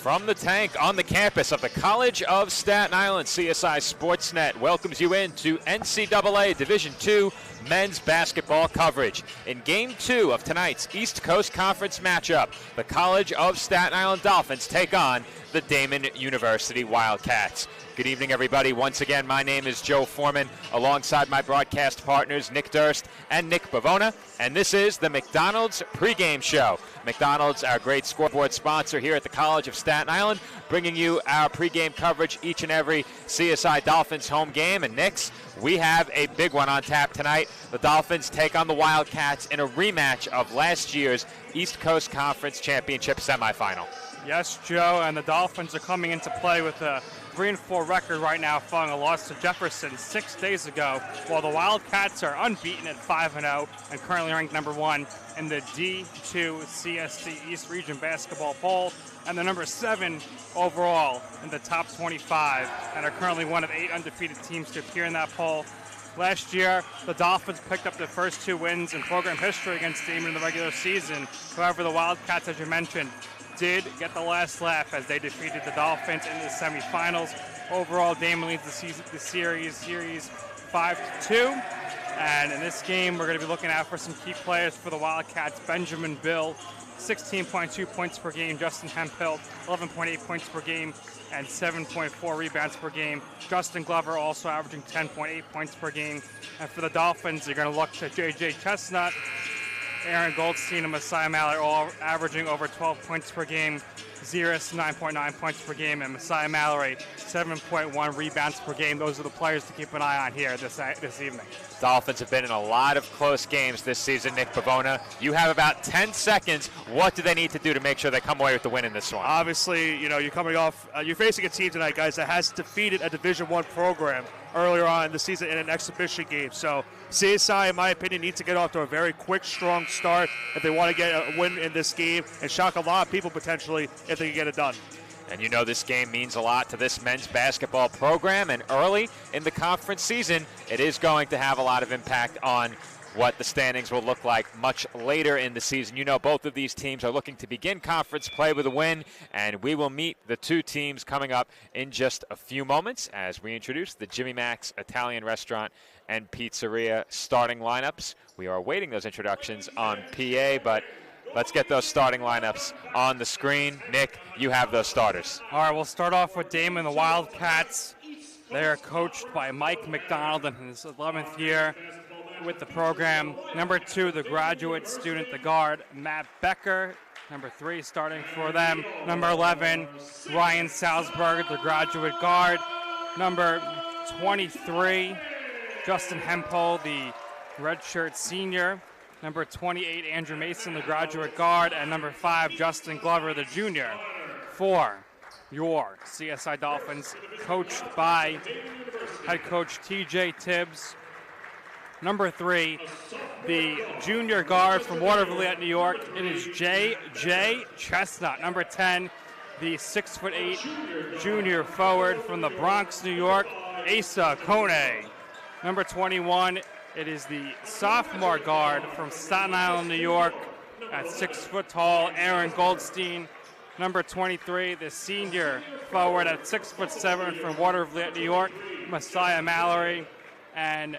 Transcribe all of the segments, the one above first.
From the tank on the campus of the College of Staten Island, CSI Sportsnet welcomes you into NCAA Division II men's basketball coverage. In Game 2 of tonight's East Coast Conference matchup, the College of Staten Island Dolphins take on the Daemen University Wildcats. Good evening, everybody. Once again, my name is Joe Foreman, alongside my broadcast partners Nick Durst and Nick Bavona, and this is the McDonald's pregame show. McDonald's, our great scoreboard sponsor here at the College of Staten Island, bringing you our pregame coverage each and every CSI Dolphins home game. And Knicks, we have a big one on tap tonight. The Dolphins take on the Wildcats in a rematch of last year's East Coast Conference Championship semifinal. Yes, Joe, and the Dolphins are coming into play with a 3-4 record right now, following a loss to Jefferson 6 days ago, while the Wildcats are unbeaten at 5-0 and currently ranked number 1 in the D2 CSC East Region Basketball Poll, and the number 7 overall in the top 25, and are currently one of 8 undefeated teams to appear in that poll. Last year, the Dolphins picked up their first 2 wins in program history against Daemen in the regular season. However, the Wildcats, as you mentioned, did get the last laugh as they defeated the Dolphins in the semifinals. Overall, Daemen leads the series 5-2. And in this game, we're going to be looking out for some key players for the Wildcats. Benjamin Bill, 16.2 points per game. Justin Hemphill, 11.8 points per game and 7.4 rebounds per game. Justin Glover also averaging 10.8 points per game. And for the Dolphins, you're going to look to J.J. Chestnut, Aaron Goldstein, and Messiah Mallory, all averaging over 12 points per game. Zeris, 9.9 points per game, and Messiah Mallory, 7.1 rebounds per game. Those are the players to keep an eye on here this evening. Dolphins have been in a lot of close games this season. Nick Bavona, you have about 10 seconds. What do they need to do to make sure they come away with the win in this one? Obviously, you're coming off, you're facing a team tonight, guys, that has defeated a Division I program earlier on in the season in an exhibition game. So CSI, in my opinion, needs to get off to a very quick, strong start if they want to get a win in this game and shock a lot of people potentially if they can get it done. And you know this game means a lot to this men's basketball program, and early in the conference season, it is going to have a lot of impact on what the standings will look like much later in the season. You know, both of these teams are looking to begin conference play with a win, and we will meet the 2 teams coming up in just a few moments as we introduce the Jimmy Mac's Italian Restaurant and Pizzeria starting lineups. We are awaiting those introductions on PA, but let's get those starting lineups on the screen. Nick, you have those starters. All right, we'll start off with Daemen, the Wildcats. They are coached by Mike McDonald in his 11th year with the program. Number 2, the graduate student, the guard, Matt Becker. Number 3, starting for them. Number 11, Ryan Salzberg, the graduate guard. Number 23, Justin Hemphill, the redshirt senior. Number 28, Andrew Mason, the graduate guard. And number 5, Justin Glover, the junior. For your CSI Dolphins, coached by head coach T.J. Tibbs. Number 3, the junior guard from Waterville, New York. It is J.J. Chestnut. Number 10, the 6'8" junior forward from the Bronx, New York, Asa Kone. Number 21, it is the sophomore guard from Staten Island, New York, at 6 foot tall, Aaron Goldstein. Number 23, the senior forward at 6'7" from Waterville, New York, Messiah Mallory. And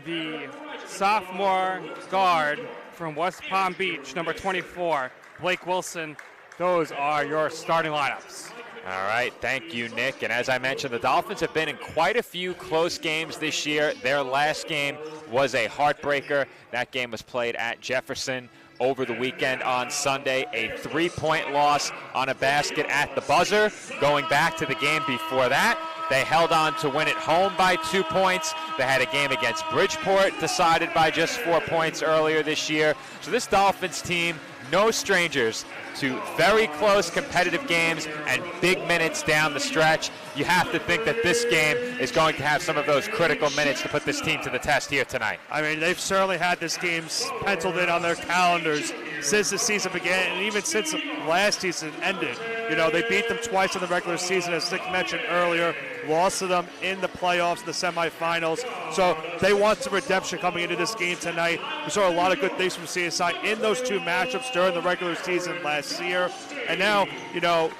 the sophomore guard from West Palm Beach, number 24, Blake Wilson. Those are your starting lineups. All right, thank you, Nick. And as I mentioned, the Dolphins have been in quite a few close games this year. Their last game was a heartbreaker. That game was played at Jefferson over the weekend on Sunday. A 3-point loss on a basket at the buzzer. Going back to the game before that, they held on to win at home by 2 points. They had a game against Bridgeport decided by just 4 points earlier this year. So this Dolphins team, no strangers to very close competitive games and big minutes down the stretch. You have to think that this game is going to have some of those critical minutes to put this team to the test here tonight. I mean, they've certainly had this game penciled in on their calendars since the season began, and even since last season ended. They beat them twice in the regular season, as Nick mentioned earlier, lost to them in the playoffs, the semifinals. So they want some redemption coming into this game tonight. We saw a lot of good things from CSI in those 2 matchups during the regular season last year. And now,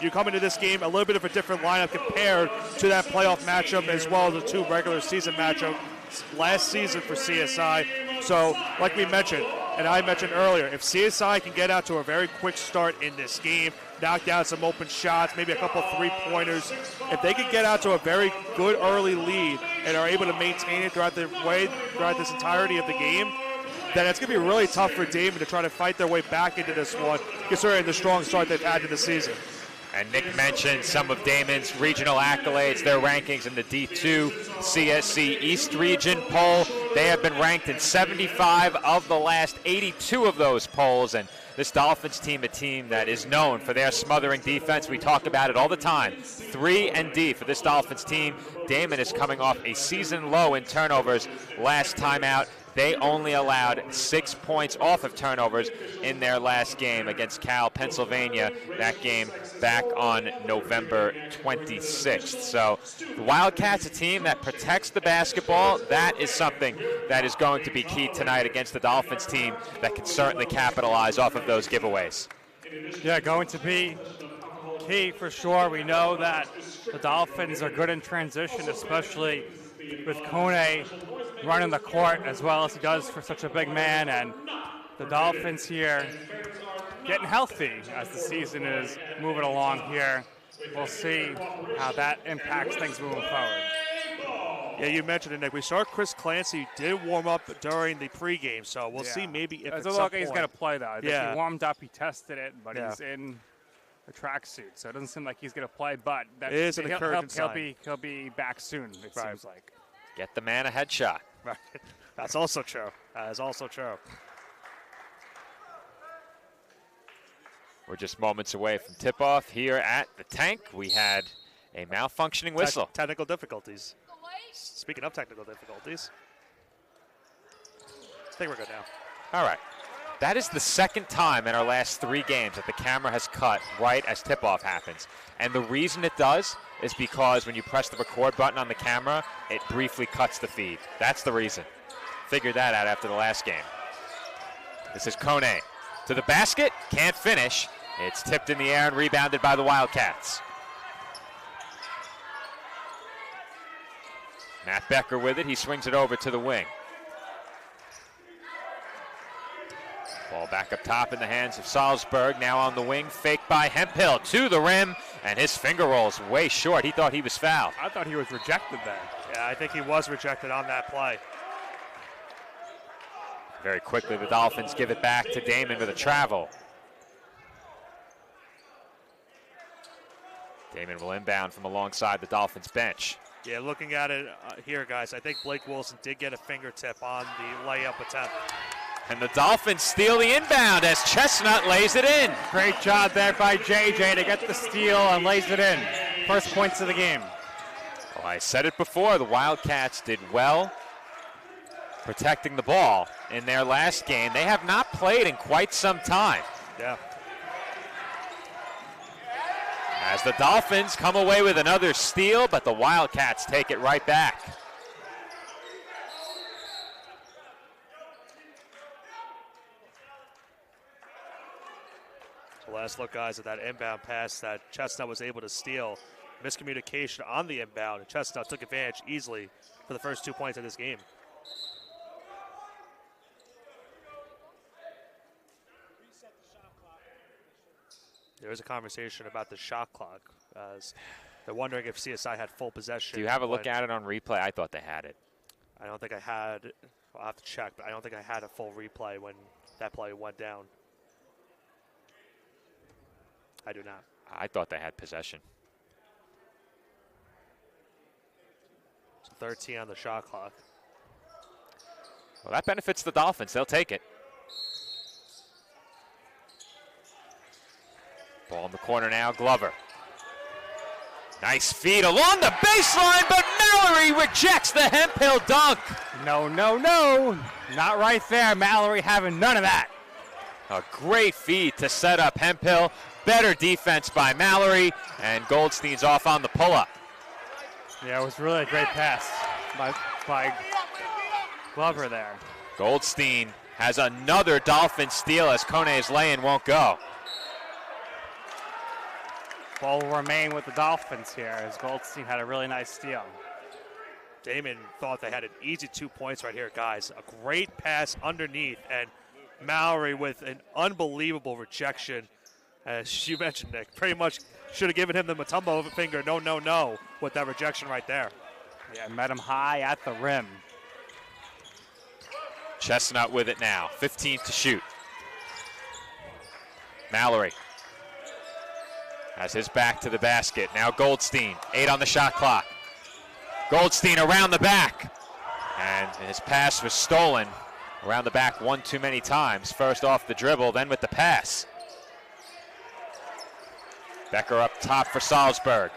you come into this game a little bit of a different lineup compared to that playoff matchup as well as the 2 regular season matchups last season for CSI. So, like we mentioned, and I mentioned earlier, if CSI can get out to a very quick start in this game, knock down some open shots, maybe a couple of three-pointers, if they can get out to a very good early lead and are able to maintain it throughout this entirety of the game, then it's going to be really tough for Daemen to try to fight their way back into this one, considering the strong start they've had to the season. And Nick mentioned some of Daemen's regional accolades, their rankings in the D2 CSC East Region poll. They have been ranked in 75 of the last 82 of those polls. And this Dolphins team, a team that is known for their smothering defense. We talk about it all the time. 3-D for this Dolphins team. Daemen is coming off a season low in turnovers last time out. They only allowed 6 points off of turnovers in their last game against Cal, Pennsylvania. That game back on November 26th. So the Wildcats, a team that protects the basketball, that is something that is going to be key tonight against the Dolphins team that can certainly capitalize off of those giveaways. Yeah, going to be key for sure. We know that the Dolphins are good in transition, especially with Kone running the court as well as he does for such a big man, and the Dolphins here getting healthy as the season is moving along here. We'll see how that impacts things moving forward. Yeah, you mentioned it, Nick. We saw Chris Clancy did warm up during the pregame, so we'll see maybe if it looks like he's going to play, though. I think he warmed up, he tested it, but he's in a tracksuit, so it doesn't seem like he's going to play, but it is an encouraging sign. He'll be back soon, it seems like. Get the man a headshot. Right. That's also true. That is also true. We're just moments away from tip-off here at the Tank. We had a malfunctioning whistle. Technical difficulties. Speaking of technical difficulties, I think we're good now. All right. That is the second time in our last 3 games that the camera has cut right as tip-off happens. And the reason it does is because when you press the record button on the camera, it briefly cuts the feed. That's the reason. Figured that out after the last game. This is Kone to the basket. Can't finish. It's tipped in the air and rebounded by the Wildcats. Matt Becker with it. He swings it over to the wing. Ball back up top in the hands of Salzburg. Now on the wing. Fake by Hemphill to the rim. And his finger rolls way short. He thought he was fouled. I thought he was rejected there. Yeah, I think he was rejected on that play. Very quickly, the Dolphins give it back to Daemen with a travel. Daemen will inbound from alongside the Dolphins bench. Yeah, looking at it here, guys, I think Blake Wilson did get a fingertip on the layup attempt. And the Dolphins steal the inbound as Chestnut lays it in. Great job there by JJ to get the steal and lays it in. First points of the game. Well, I said it before, the Wildcats did well protecting the ball in their last game. They have not played in quite some time. Yeah. As the Dolphins come away with another steal, but the Wildcats take it right back. So last look, guys, at that inbound pass that Chestnut was able to steal. Miscommunication on the inbound, and Chestnut took advantage easily for the first 2 points of this game. There is a conversation about the shot clock, as they're wondering if CSI had full possession. Do you have a look at it on replay? I thought they had it. I don't think I had. I'll have to check, but I don't think I had a full replay when that play went down. I do not. I thought they had possession. So 13 on the shot clock. Well, that benefits the Dolphins. They'll take it. Ball in the corner now, Glover. Nice feed along the baseline, but Mallory rejects the Hemphill dunk. No, no, no. Not right there. Mallory having none of that. A great feed to set up Hemphill. Better defense by Mallory, and Goldstein's off on the pull-up. Yeah, it was really a great pass by Glover there. Goldstein has another Dolphin steal as Kone's lay-in won't go. Ball will remain with the Dolphins here as Goldstein had a really nice steal. Daemen thought they had an easy 2 points right here, guys. A great pass underneath, and Mallory with an unbelievable rejection. As you mentioned, Nick, pretty much should have given him the Mutombo finger, no, with that rejection right there. Yeah, met him high at the rim. Chestnut with it now, 15 to shoot. Mallory has his back to the basket. Now Goldstein, 8 on the shot clock. Goldstein around the back, and his pass was stolen. Around the back one too many times. First off the dribble, then with the pass. Becker up top for Salzburg.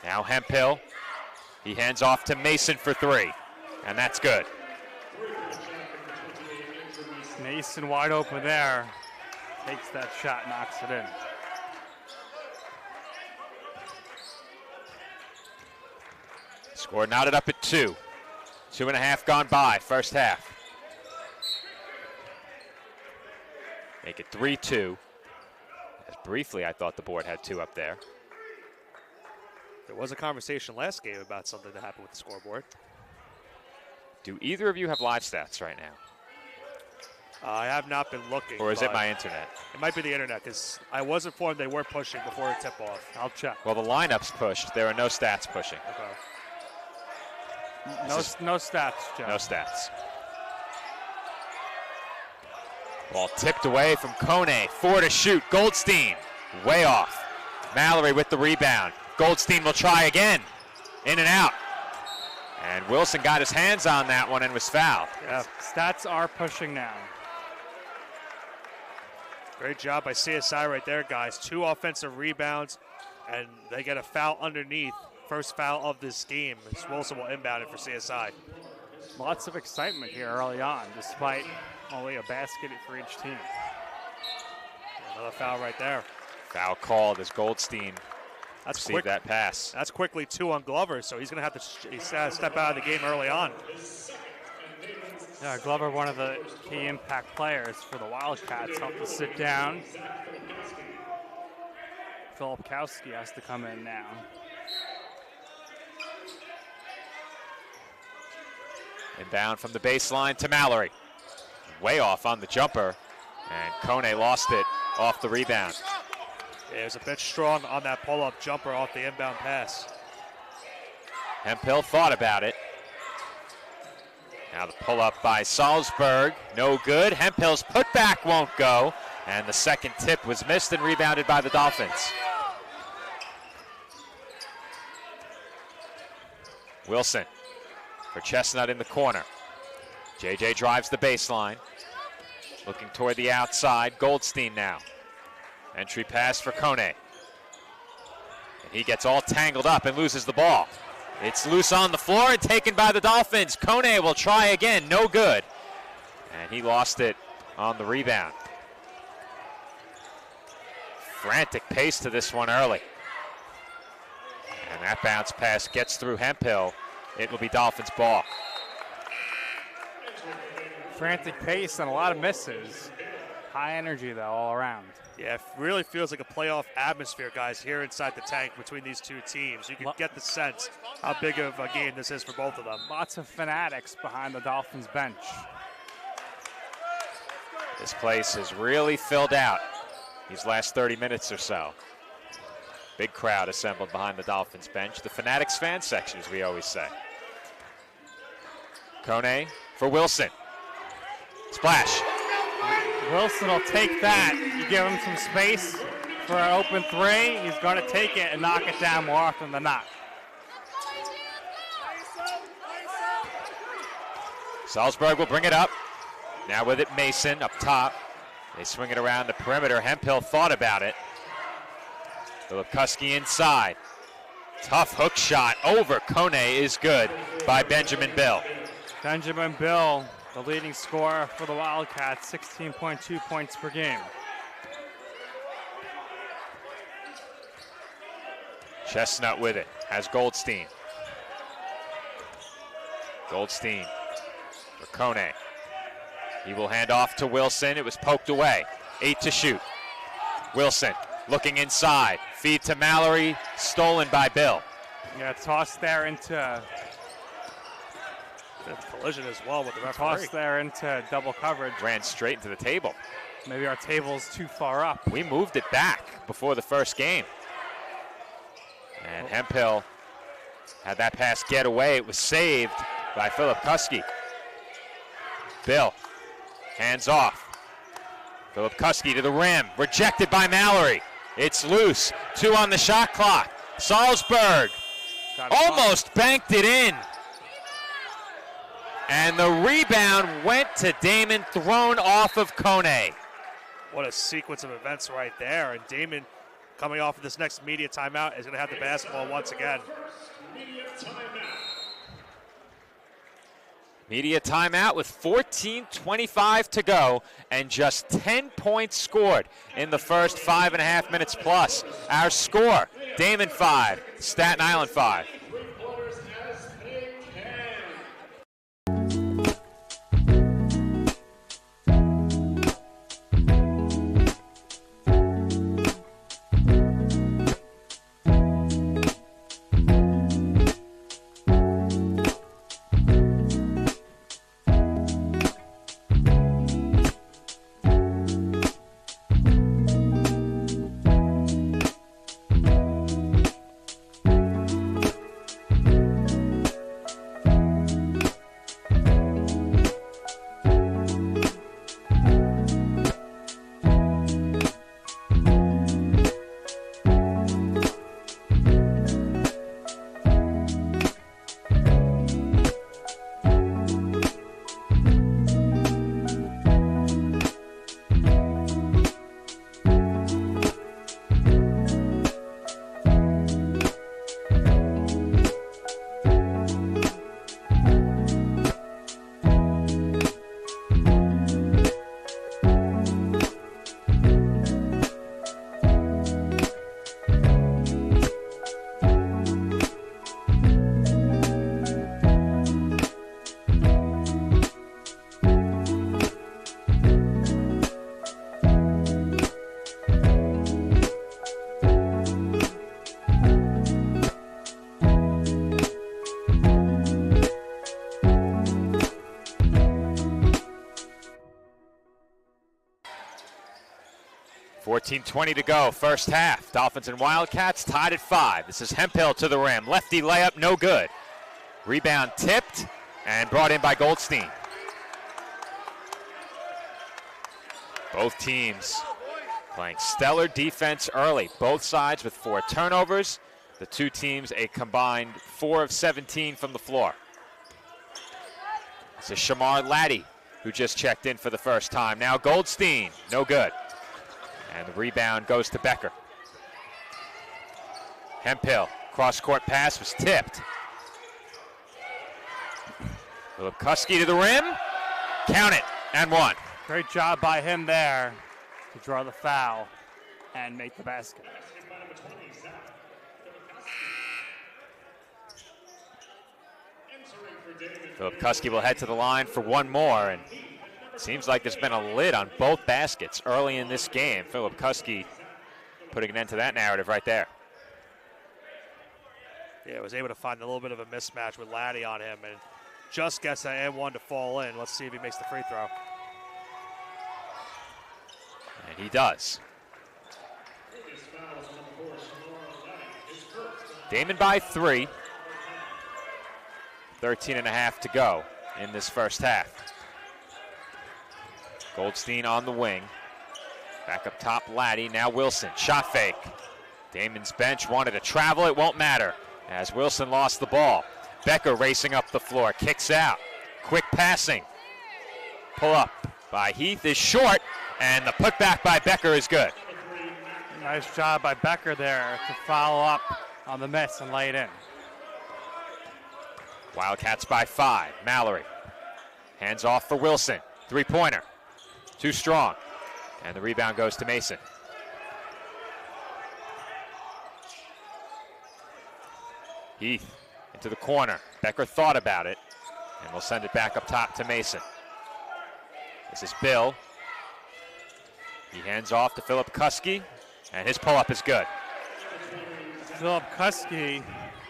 Now Hemphill. He hands off to Mason for 3, and that's good. Mason wide open there. Takes that shot, knocks it in. Score knotted up at 2. 2.5 gone by, first half. Make it 3-2. As briefly, I thought the board had 2 up there. There was a conversation last game about something that happened with the scoreboard. Do either of you have live stats right now? I have not been looking. Or is it my internet? It might be the internet, because I was informed they were pushing before the tip-off. I'll check. Well, the lineup's pushed. There are no stats pushing. Okay. No stats, Joe. No stats. Ball tipped away from Kone. 4 to shoot. Goldstein way off. Mallory with the rebound. Goldstein will try again. In and out. And Wilson got his hands on that one and was fouled. Yeah, stats are pushing now. Great job by CSI right there, guys. 2 offensive rebounds, and they get a foul underneath. First foul of this game. As Wilson will inbound it for CSI. Lots of excitement here early on, despite only a basket for each team. Another foul right there. Foul called as Goldstein received that pass. That's quickly 2 on Glover, so he's going to have to step out of the game early on. Yeah, Glover, one of the key impact players for the Wildcats, helped to sit down. Filipkowski has to come in now. Inbound from the baseline to Mallory. Way off on the jumper, and Kone lost it off the rebound. Yeah, it was a bit strong on that pull-up jumper off the inbound pass. Hemphill thought about it. Now the pull-up by Salzburg, no good. Hemphill's putback won't go, and the second tip was missed and rebounded by the Dolphins. Wilson for Chestnut in the corner. JJ drives the baseline, looking toward the outside. Goldstein now. Entry pass for Kone. And he gets all tangled up and loses the ball. It's loose on the floor and taken by the Dolphins. Kone will try again, no good. And he lost it on the rebound. Frantic pace to this one early. And that bounce pass gets through Hemphill. It will be Dolphins ball. Frantic pace and a lot of misses. High energy, though, all around. Yeah, it really feels like a playoff atmosphere, guys, here inside the tank between these 2 teams. You can get the sense how big of a game this is for both of them. Lots of fanatics behind the Dolphins bench. This place is really filled out these last 30 minutes or so. Big crowd assembled behind the Dolphins bench. The Fanatics fan section, as we always say. Kone for Wilson. Splash. Wilson will take that. You give him some space for an open 3. He's going to take it and knock it down more often than not. Salzburg will bring it up. Now with it, Mason up top. They swing it around the perimeter. Hemphill thought about it. Filipkowski inside. Tough hook shot over Kone is good by Benjamin Bill. Benjamin Bill, the leading scorer for the Wildcats, 16.2 points per game. Chestnut with it, has Goldstein. Goldstein for Kone. He will hand off to Wilson. It was poked away. 8 to shoot. Wilson looking inside. Feed to Mallory, stolen by Bill. Yeah, tossed there into collision as well with the referee. tossed there into double coverage. Ran straight into the table. Maybe our table's too far up. We moved it back before the first game. And Hemphill had that pass get away. It was saved by Philip Kuski. Bill, hands off. Philip Kuski to the rim, rejected by Mallory. It's loose, 2 on the shot clock. Salzburg almost banked it in. And the rebound went to Daemen, thrown off of Kone. What a sequence of events right there. And Daemen, coming off of this next media timeout, is going to have the basketball once again. Media timeout with 14:25 to go and just 10 points scored in the first 5.5 minutes plus. Our score, Daemen 5, Staten Island 5. .20 to go, first half. Dolphins and Wildcats tied at 5. This is Hemphill to the rim. Lefty layup, no good. Rebound tipped and brought in by Goldstein. Both teams playing stellar defense early. Both sides with 4 turnovers. The two teams a combined 4 of 17 from the floor. This is Shamar Laddie, who just checked in for the first time. Now Goldstein, no good. And the rebound goes to Becker. Hemphill, cross-court pass was tipped. Philip Kuski to the rim. Count it, and 1. Great job by him there to draw the foul and make the basket. Philip Kuski will head to the line for one more, and seems like there's been a lid on both baskets early in this game. Philip Kuski putting an end to that narrative right there. Yeah, was able to find a little bit of a mismatch with Laddie on him and just gets that and one to fall in. Let's see if he makes the free throw. And he does. Daemen by 3. 13.5 to go in this first half. Goldstein on the wing. Back up top, Laddie. Now Wilson. Shot fake. Daemen's bench wanted to travel. It won't matter as Wilson lost the ball. Becker racing up the floor. Kicks out. Quick passing. Pull up by Heath is short. And the putback by Becker is good. Nice job by Becker there to follow up on the miss and lay it in. Wildcats by 5. Mallory. Hands off for Wilson. Three-pointer. Too strong. And the rebound goes to Mason. Heath into the corner. Becker thought about it. And we'll send it back up top to Mason. This is Bill. He hands off to Philip Kuski. And his pull-up is good. Philip Kuski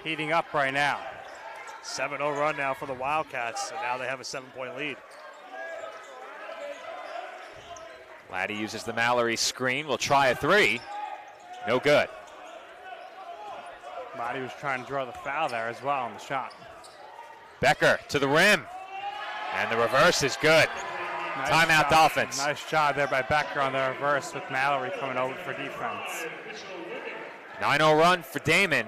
heating up right now. 7-0 run now for the Wildcats, and now they have a 7-point lead. Laddie uses the Mallory screen. Will try a three. No good. Laddie was trying to draw the foul there as well on the shot. Becker to the rim. And the reverse is good. Nice Timeout job. Dolphins. Nice job there by Becker on the reverse with Mallory coming over for defense. 9-0 run for Daemen.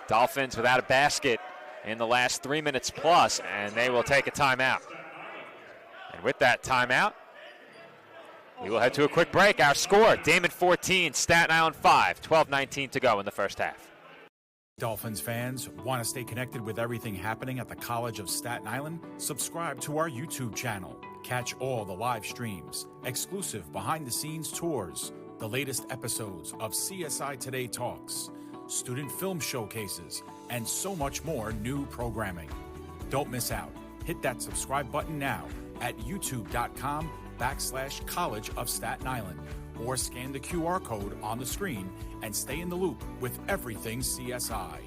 Dolphins without a basket in the last 3 minutes plus, and they will take a timeout. And with that timeout, we will head to a quick break. Our score, Daemen 14, Staten Island 5, 12:19 to go in the first half. Dolphins fans, want to stay connected with everything happening at the College of Staten Island? Subscribe to our YouTube channel. Catch all the live streams, exclusive behind-the-scenes tours, the latest episodes of CSI Today Talks, student film showcases, and so much more new programming. Don't miss out. Hit that subscribe button now at youtube.com/College of Staten Island, or scan the QR code on the screen and stay in the loop with everything CSI.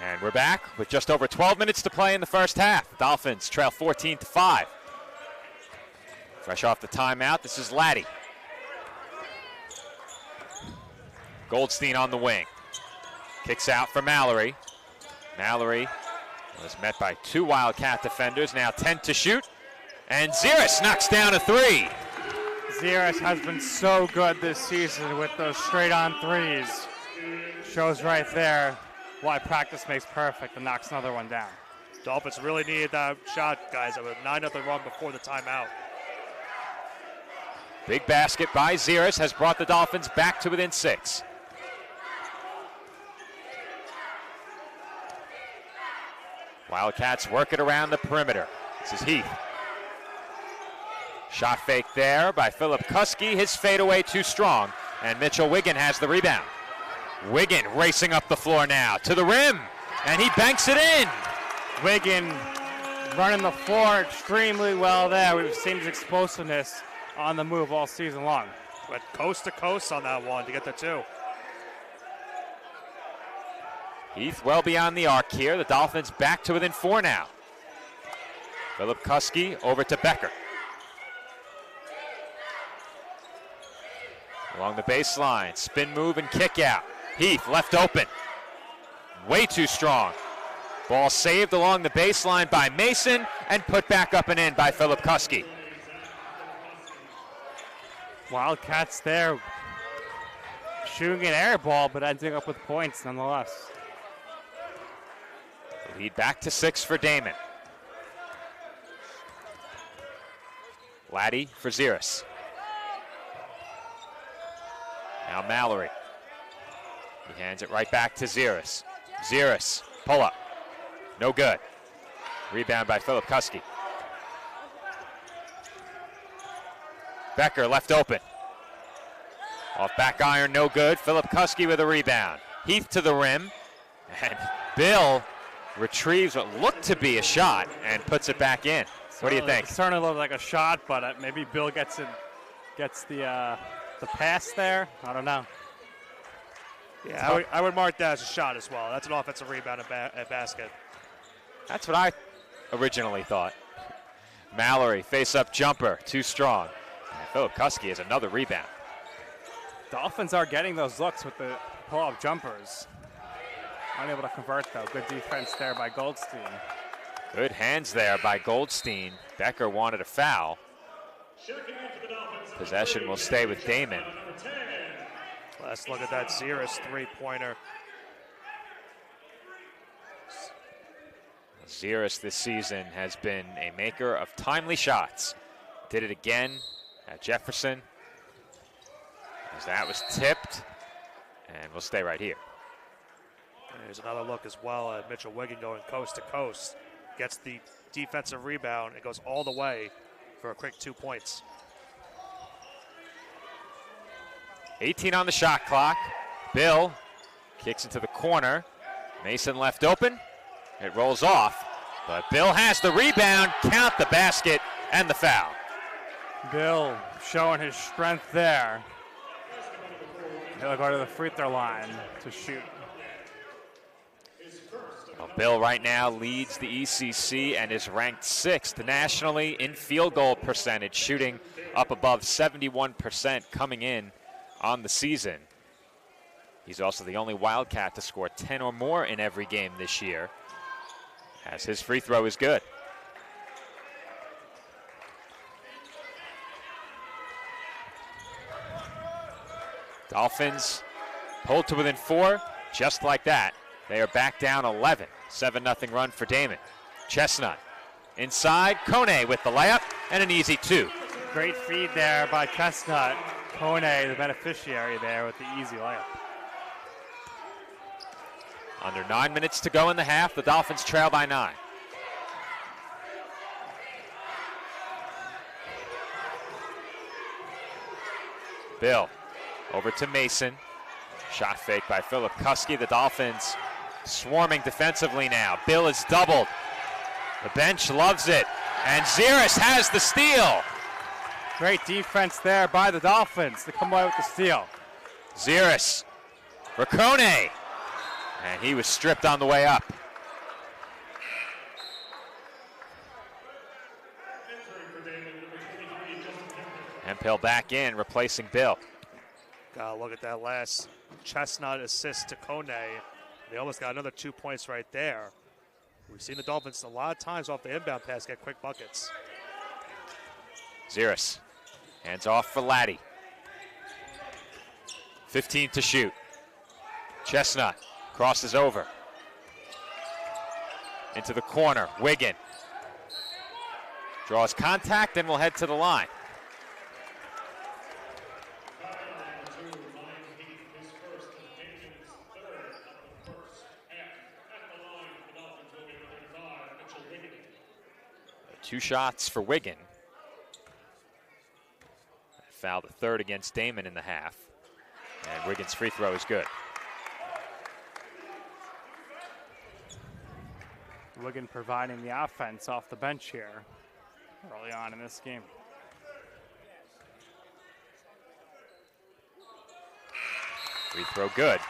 And we're back with just over 12 minutes to play in the first half. Dolphins trail 14-5. Fresh off the timeout, this is Laddie. Goldstein on the wing. Kicks out for Mallory. Mallory was met by two Wildcat defenders, now 10 to shoot. And Ziris knocks down a three. Ziris has been so good this season with those straight-on threes. Shows right there why practice makes perfect and knocks another one down. Dolphins really needed that shot, guys. It was a 9-0 run before the timeout. Big basket by Ziris has brought the Dolphins back to within 6. Wildcats work it around the perimeter. This is Heath. Shot fake there by Philip Kuski. His fadeaway too strong, and Mitchell Wiggin has the rebound. Wiggin racing up the floor now to the rim, and he banks it in. Wiggin running the floor extremely well there. We've seen his explosiveness on the move all season long. Went coast to coast on that one to get the two. Heath well beyond the arc here. The Dolphins back to within 4 now. Philip Kuski over to Becker. Along the baseline, spin move and kick out. Heath left open. Way too strong. Ball saved along the baseline by Mason and put back up and in by Philip Kuski. Wildcats there shooting an air ball, but ending up with points nonetheless. Lead back to 6 for Daemen. Laddie for Ziris. Now Mallory. He hands it right back to Ziris. Ziris, pull up. No good. Rebound by Philip Kuski. Becker left open. Off back iron, no good. Philip Kuski with a rebound. Heath to the rim. And Bill retrieves what looked to be a shot and puts it back in. What do you think? It certainly looked like a shot, but maybe Bill gets the pass there. I don't know. Yeah, I would mark that as a shot as well. That's an offensive rebound at basket. That's what I originally thought. Mallory, face-up jumper, too strong. And Philip Kuski has another rebound. Dolphins are getting those looks with the pull-up jumpers. Unable to convert, though. Good defense there by Goldstein. Good hands there by Goldstein. Becker wanted a foul. Possession will stay with Daemen. Let's look at that Zierus three-pointer. Zierus this season has been a maker of timely shots. Did it again at Jefferson, as that was tipped, and we'll stay right here. There's another look as well at Mitchell Wiggin going coast to coast. Gets the defensive rebound and goes all the way for a quick 2 points. 18 on the shot clock. Bill kicks into the corner. Mason left open. It rolls off, but Bill has the rebound. Count the basket and the foul. Bill showing his strength there. He'll go to the free throw line to shoot. Well, Bill right now leads the ECC and is ranked 6th nationally in field goal percentage, shooting up above 71% coming in on the season. He's also the only Wildcat to score 10 or more in every game this year, as his free throw is good. Dolphins pulled to within 4, just like that. They are back down 11. 7-0 run for Daemen. Chestnut inside. Kone with the layup and an easy 2. Great feed there by Chestnut. Kone, the beneficiary there with the easy layup. Under 9 minutes to go in the half. The Dolphins trail by 9. Bill over to Mason. Shot fake by Philip Kuski. The Dolphins swarming defensively now. Bill is doubled. The bench loves it. And Zierus has the steal. Great defense there by the Dolphins to come away with the steal. Zierus for Kone. And he was stripped on the way up. Hemphill back in, replacing Bill. Gotta look at that last Chestnut assist to Kone. They almost got another 2 points right there. We've seen the Dolphins a lot of times off the inbound pass get quick buckets. Zierus hands off for Laddie. 15 to shoot. Chestnut crosses over. Into the corner, Wiggin. Draws contact and will head to the line. Two shots for Wiggin. Foul the third against Daemen in the half. And Wiggin's free throw is good. Wiggin providing the offense off the bench here early on in this game. Free throw good.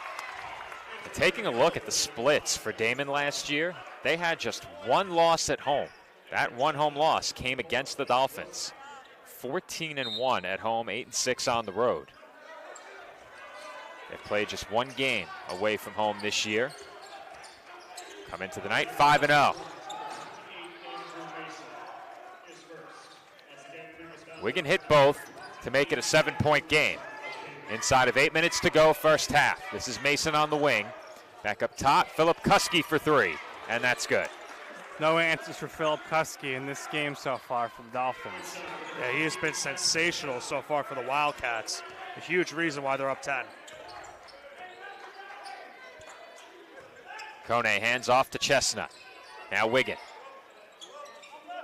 And taking a look at the splits for Daemen last year, they had just one loss at home. That one home loss came against the Dolphins. 14-1 at home, 8-6 on the road. They've played just one game away from home this year. Come into the night 5-0. Wiggin hit both to make it a 7-point game. Inside of 8 minutes to go, first half. This is Mason on the wing. Back up top, Philip Kuski for 3, and that's good. No answers for Philip Kuski in this game so far from the Dolphins. Yeah, he has been sensational so far for the Wildcats. A huge reason why they're up 10. Kone hands off to Chestnut. Now Wiggin.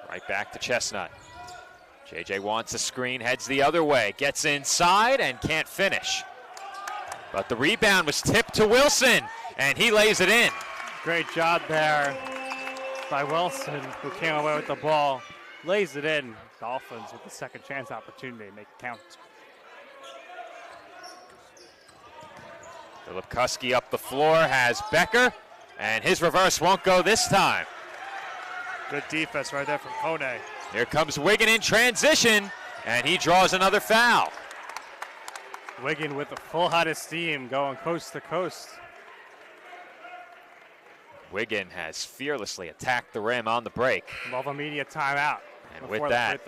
Right back to Chestnut. JJ wants a screen, heads the other way, gets inside and can't finish. But the rebound was tipped to Wilson, and he lays it in. Great job there by Wilson, who came away with the ball, lays it in. Dolphins with the second chance opportunity to make it count. Philip Kuski up the floor, has Becker, and his reverse won't go this time. Good defense right there from Kone. Here comes Wiggin in transition, and he draws another foul. Wiggin with a full head of steam going coast to coast. Wigan has fearlessly attacked the rim on the break. Love immediate timeout. And with that,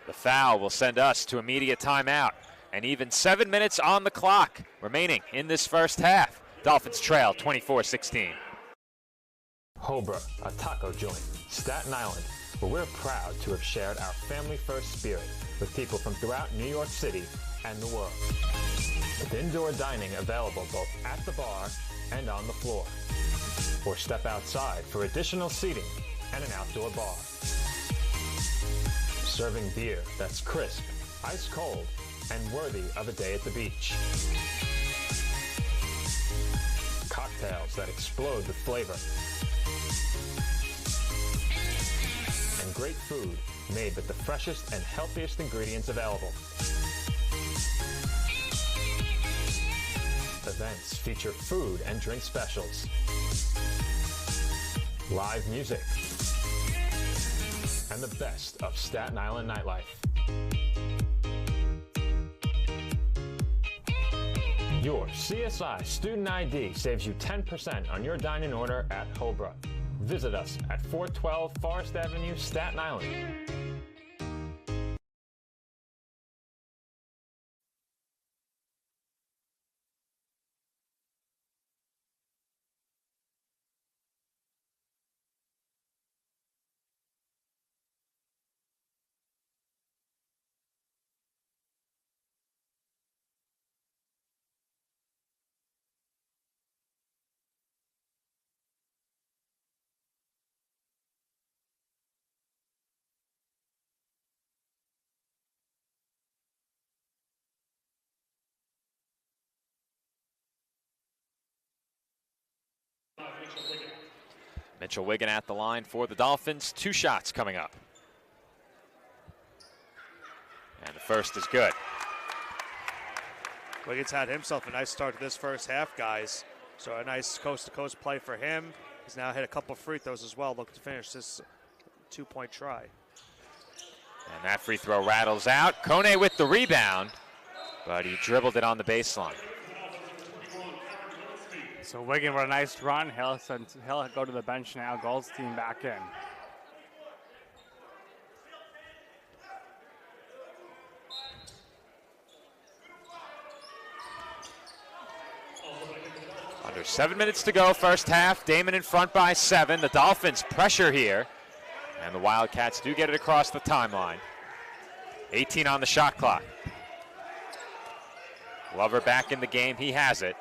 the foul will send us to immediate timeout. And even 7 minutes on the clock remaining in this first half. Dolphins trail 24-16. Hobra, a taco joint, Staten Island, where we're proud to have shared our family-first spirit with people from throughout New York City and the world. With indoor dining available both at the bar and on the floor. Or step outside for additional seating and an outdoor bar. Serving beer that's crisp, ice cold, and worthy of a day at the beach. Cocktails that explode with flavor. And great food made with the freshest and healthiest ingredients available. Events feature food and drink specials. Live music. And the best of Staten Island nightlife. Your CSI Student ID saves you 10% on your dine-in order at Hobra. Visit us at 412 Forest Avenue, Staten Island. Mitchell Wigan at the line for the Dolphins. 2 shots coming up. And the first is good. Wiggins had himself a nice start to this first half, guys. So a nice coast-to-coast play for him. He's now hit a couple free throws as well, looking to finish this 2-point try. And that free throw rattles out. Kone with the rebound, but he dribbled it on the baseline. So Wigan with a nice run. He'll go to the bench now. Goldstein back in. Under 7 minutes to go, first half. Daemen in front by 7. The Dolphins pressure here. And the Wildcats do get it across the timeline. 18 on the shot clock. Glover back in the game. He has it.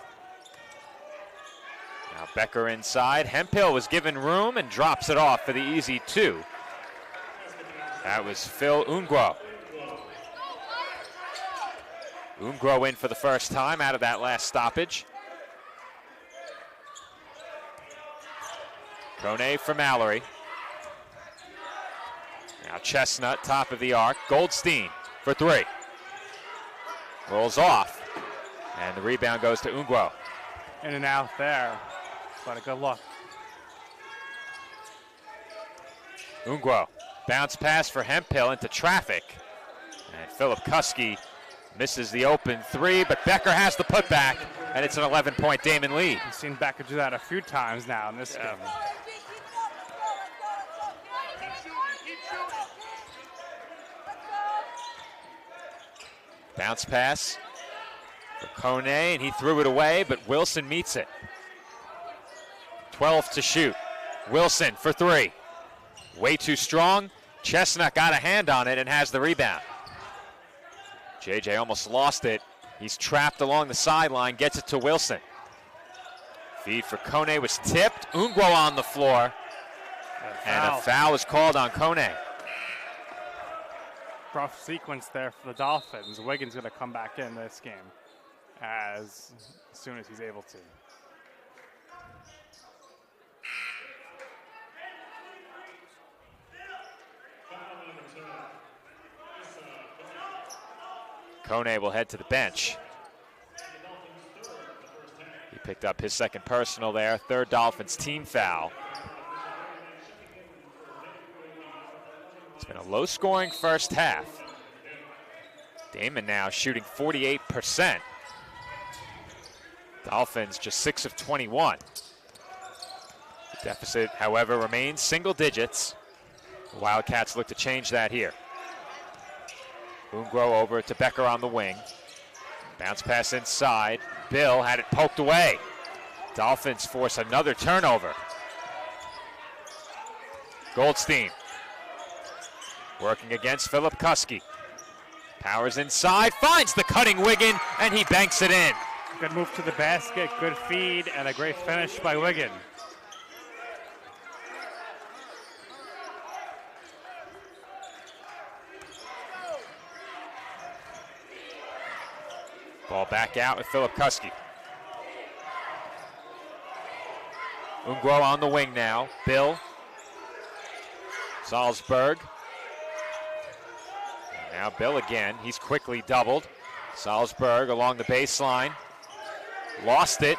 Now Becker inside. Hemphill was given room and drops it off for the easy 2. That was Phil Ungro. Ungro in for the first time out of that last stoppage. Kone for Mallory. Now Chestnut, top of the arc. Goldstein for 3. Rolls off. And the rebound goes to Ungro. In and out there. But a good look. Ungro. Bounce pass for Hemphill into traffic. And Philip Kuski misses the open 3, but Becker has the putback, and it's an 11-point Daemen lead. We've seen Becker do that a few times now in this game. Bounce pass for Kone, and he threw it away, but Wilson meets it. 12 to shoot. Wilson for 3. Way too strong. Chestnut got a hand on it and has the rebound. JJ almost lost it. He's trapped along the sideline, gets it to Wilson. Feed for Kone was tipped. Ungro on the floor. And a foul is called on Kone. Rough sequence there for the Dolphins. Wigan's going to come back in this game as soon as he's able to. Kone will head to the bench. He picked up his second personal there. 3rd Dolphins team foul. It's been a low-scoring first half. Daemen now shooting 48%. Dolphins just 6 of 21. Deficit, however, remains single digits. The Wildcats look to change that here. Ungro over to Becker on the wing. Bounce pass inside. Bill had it poked away. Dolphins force another turnover. Goldstein working against Philip Kuski. Powers inside, finds the cutting Wiggin, and he banks it in. Good move to the basket, good feed, and a great finish by Wiggin. Ball back out with Philip Kuski. Ungro on the wing now. Bill. Salzberg. And now Bill again. He's quickly doubled. Salzberg along the baseline. Lost it.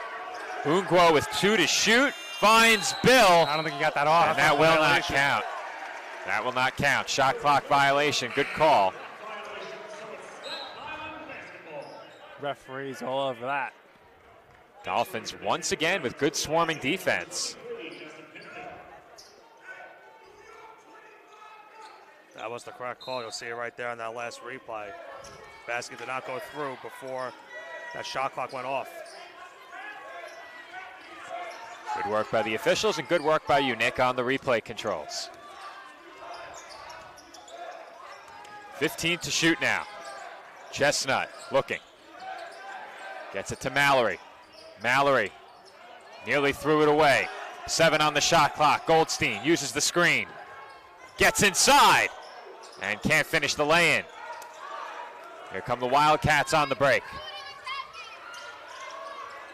Ungro with 2 to shoot. Finds Bill. I don't think he got that off. And that will not count. That will not count. Shot clock violation. Good call. Referees all over that. Dolphins once again with good swarming defense. That was the correct call. You'll see it right there on that last replay. Basket did not go through before that shot clock went off. Good work by the officials and good work by you, Nick, on the replay controls. 15 to shoot now. Chestnut looking. Gets it to Mallory. Mallory nearly threw it away. 7 on the shot clock. Goldstein uses the screen. Gets inside and can't finish the lay-in. Here come the Wildcats on the break.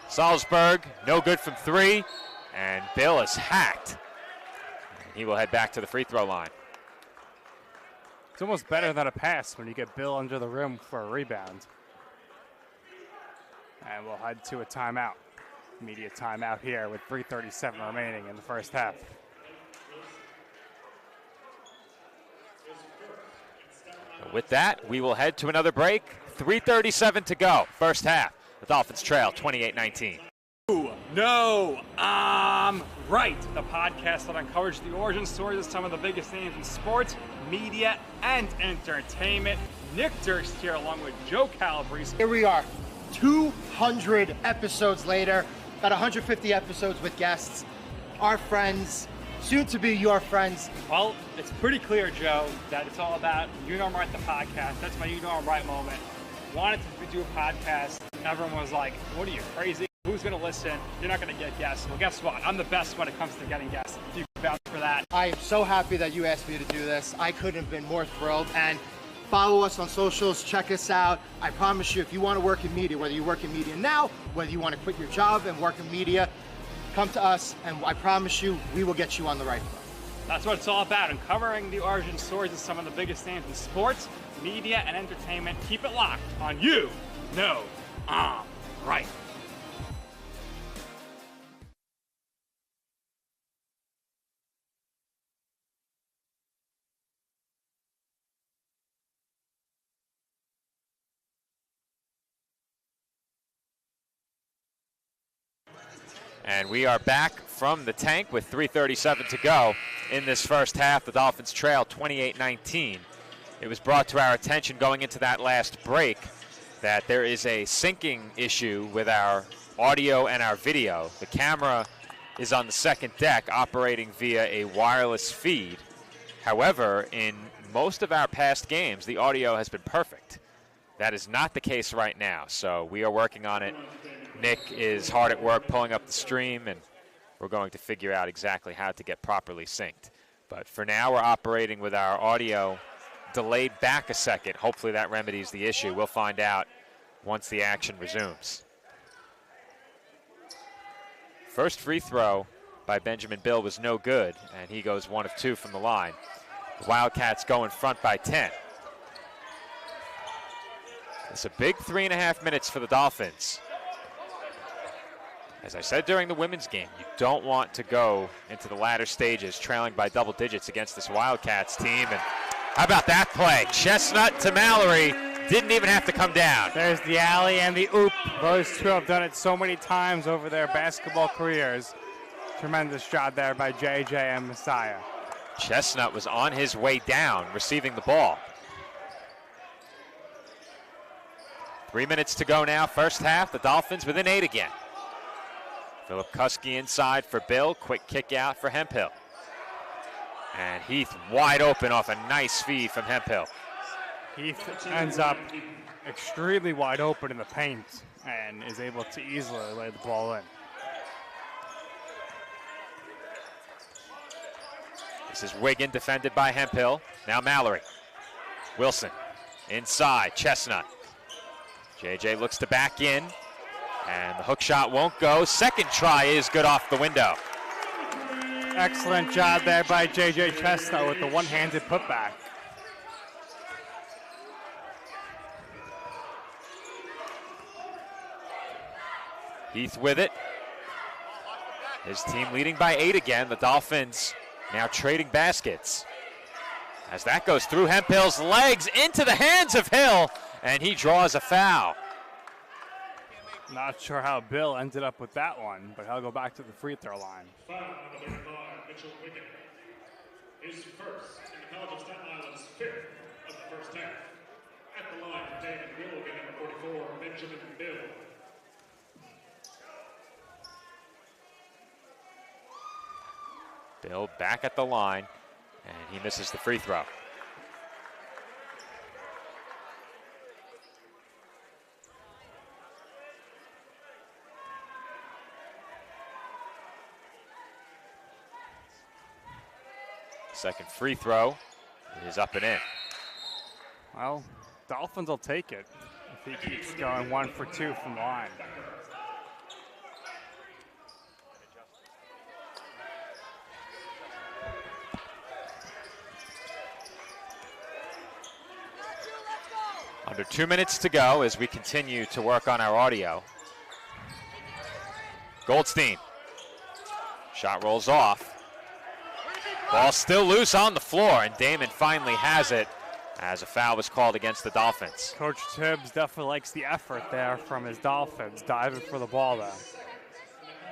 Salzberg, no good from 3, and Bill is hacked. He will head back to the free throw line. It's almost better than a pass when you get Bill under the rim for a rebound. And we'll head to a timeout. Immediate timeout here with 3:37 remaining in the first half. With that, we will head to another break. 3:37 to go, first half. The Dolphins trail 28-19. No, I'm right. The podcast that uncovers the origin stories of some of the biggest names in sports, media, and entertainment. Nick Durst here along with Joe Calabrese. Here we are, 200 episodes later, about 150 episodes with guests, our friends, soon to be your friends. Well, it's pretty clear, Joe, that it's all about You Know I'm Right, the podcast. That's my You Know I'm Right moment. Wanted to do a podcast. Everyone was like, what are you, crazy? Who's going to listen? You're not going to get guests. Well, guess what? I'm the best when it comes to getting guests. You can vouch for that. I am so happy that you asked me to do this. I couldn't have been more thrilled. And follow us on socials, check us out. I promise you, if you want to work in media, whether you work in media now, whether you want to quit your job and work in media, come to us, and I promise you, we will get you on the right foot. That's what it's all about, uncovering the origin stories of some of the biggest names in sports, media, and entertainment. Keep it locked on You Know I'm Right. And we are back from the tank with 3:37 to go in this first half. The Dolphins trail 28-19. It was brought to our attention going into that last break that there is a syncing issue with our audio and our video. The camera is on the second deck operating via a wireless feed. However, in most of our past games, the audio has been perfect. That is not the case right now, so we are working on it. Nick is hard at work pulling up the stream, and we're going to figure out exactly how to get properly synced. But for now, we're operating with our audio delayed back a second. Hopefully that remedies the issue. We'll find out once the action resumes. First free throw by Benjamin Bill was no good, and he goes 1 of 2 from the line. The Wildcats go in front by 10. It's a big 3.5 minutes for the Dolphins. As I said during the women's game, you don't want to go into the latter stages trailing by double digits against this Wildcats team. And how about that play? Chestnut to Mallory. Didn't even have to come down. There's the alley and the oop. Those two have done it so many times over their basketball careers. Tremendous job there by JJ and Messiah. Chestnut was on his way down, receiving the ball. 3 minutes to go now, first half. The Dolphins within 8 again. Philip Kuski inside for Bill. Quick kick out for Hemphill. And Heath wide open off a nice feed from Hemphill. Heath ends up extremely wide open in the paint and is able to easily lay the ball in. This is Wiggin defended by Hemphill. Now Mallory. Wilson inside, Chestnut. JJ looks to back in, and the hook shot won't go. Second try is good off the window. Excellent job there by JJ Chestnut with the one-handed putback. Heath with it. His team leading by 8 again. The Dolphins now trading baskets. As that goes through Hemphill's legs into the hands of Hill, and he draws a foul. Not sure how Bill ended up with that one, but he'll go back to the free throw line. Foul number 35, Mitchell Wiggin. His first in the College of Staten Island's 5th of the first half. At the line, Daemen will get number 44, Benjamin Bill. Bill back at the line, and he misses the free throw. Second free throw is up and in. Well, Dolphins will take it if he keeps going 1 for 2 from the line. Under 2 minutes to go as we continue to work on our audio. Goldstein. Shot rolls off. Ball still loose on the floor, and Daemen finally has it as a foul was called against the Dolphins. Coach Tibbs definitely likes the effort there from his Dolphins, diving for the ball there.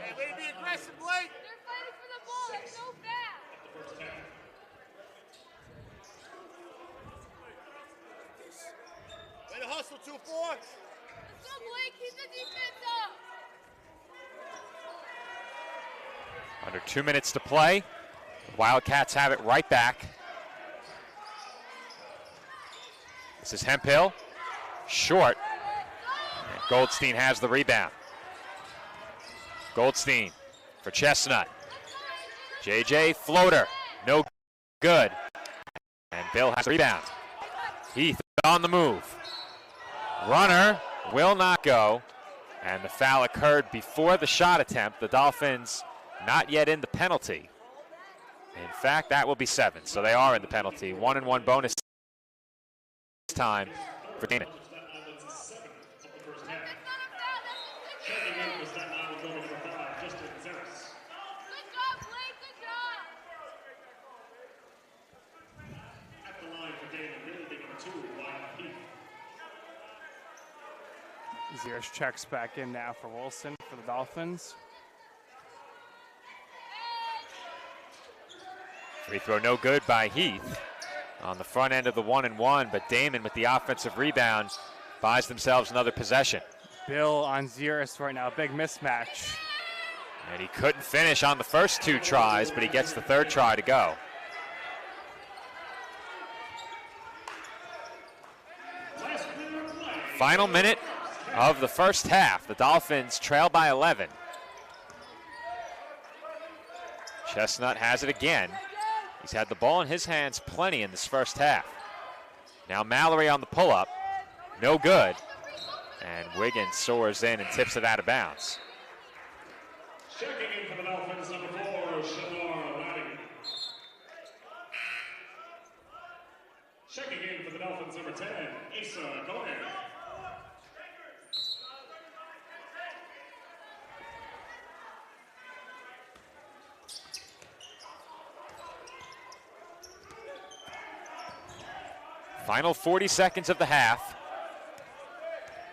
Hey, way to be aggressive, Blake. They're fighting for the ball. It's so fast. Way to hustle, 2-4. Let's go, Blake. Keep the defense up. Under 2 minutes to play. Wildcats have it right back. This is Hemphill. Short. And Goldstein has the rebound. Goldstein for Chestnut. JJ floater. No good. And Bill has the rebound. Heath on the move. Runner will not go. And the foul occurred before the shot attempt. The Dolphins not yet in the penalty. In fact, that will be 7, so they are in the penalty. 1-and-1 bonus time for Daemen. Zier's checks back in now for Wilson for the Dolphins. Free throw no good by Heath on the front end of the 1-and-1, but Daemen with the offensive rebound buys themselves another possession. Bill on Zier's right now, big mismatch. And he couldn't finish on the first 2 tries, but he gets the 3rd try to go. Final minute of the first half. The Dolphins trail by 11. Chestnut has it again. He's had the ball in his hands plenty in this first half. Now Mallory on the pull-up. No good. And Wiggins soars in and tips it out of bounds. Checking in for the Dolphins, number 4, Shamar Laddie. Checking in for the Dolphins, number 10, Issa Cohen. Final 40 seconds of the half.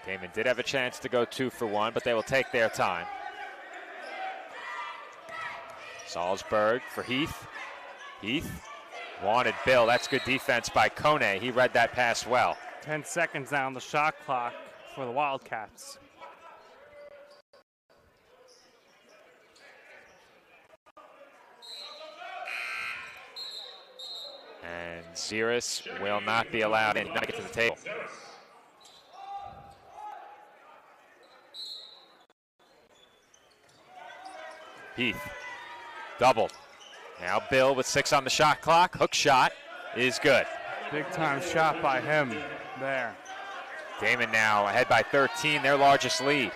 Daemen did have a chance to go 2 for 1, but they will take their time. Salzburg for Heath. Heath wanted Bill. That's good defense by Kone. He read that pass well. 10 seconds now on the shot clock for the Wildcats. And Ziris will not be allowed in. Not get to the table. Heath, doubled. Now Bill with 6 on the shot clock. Hook shot is good. Big time shot by him there. Daemen now ahead by 13, their largest lead.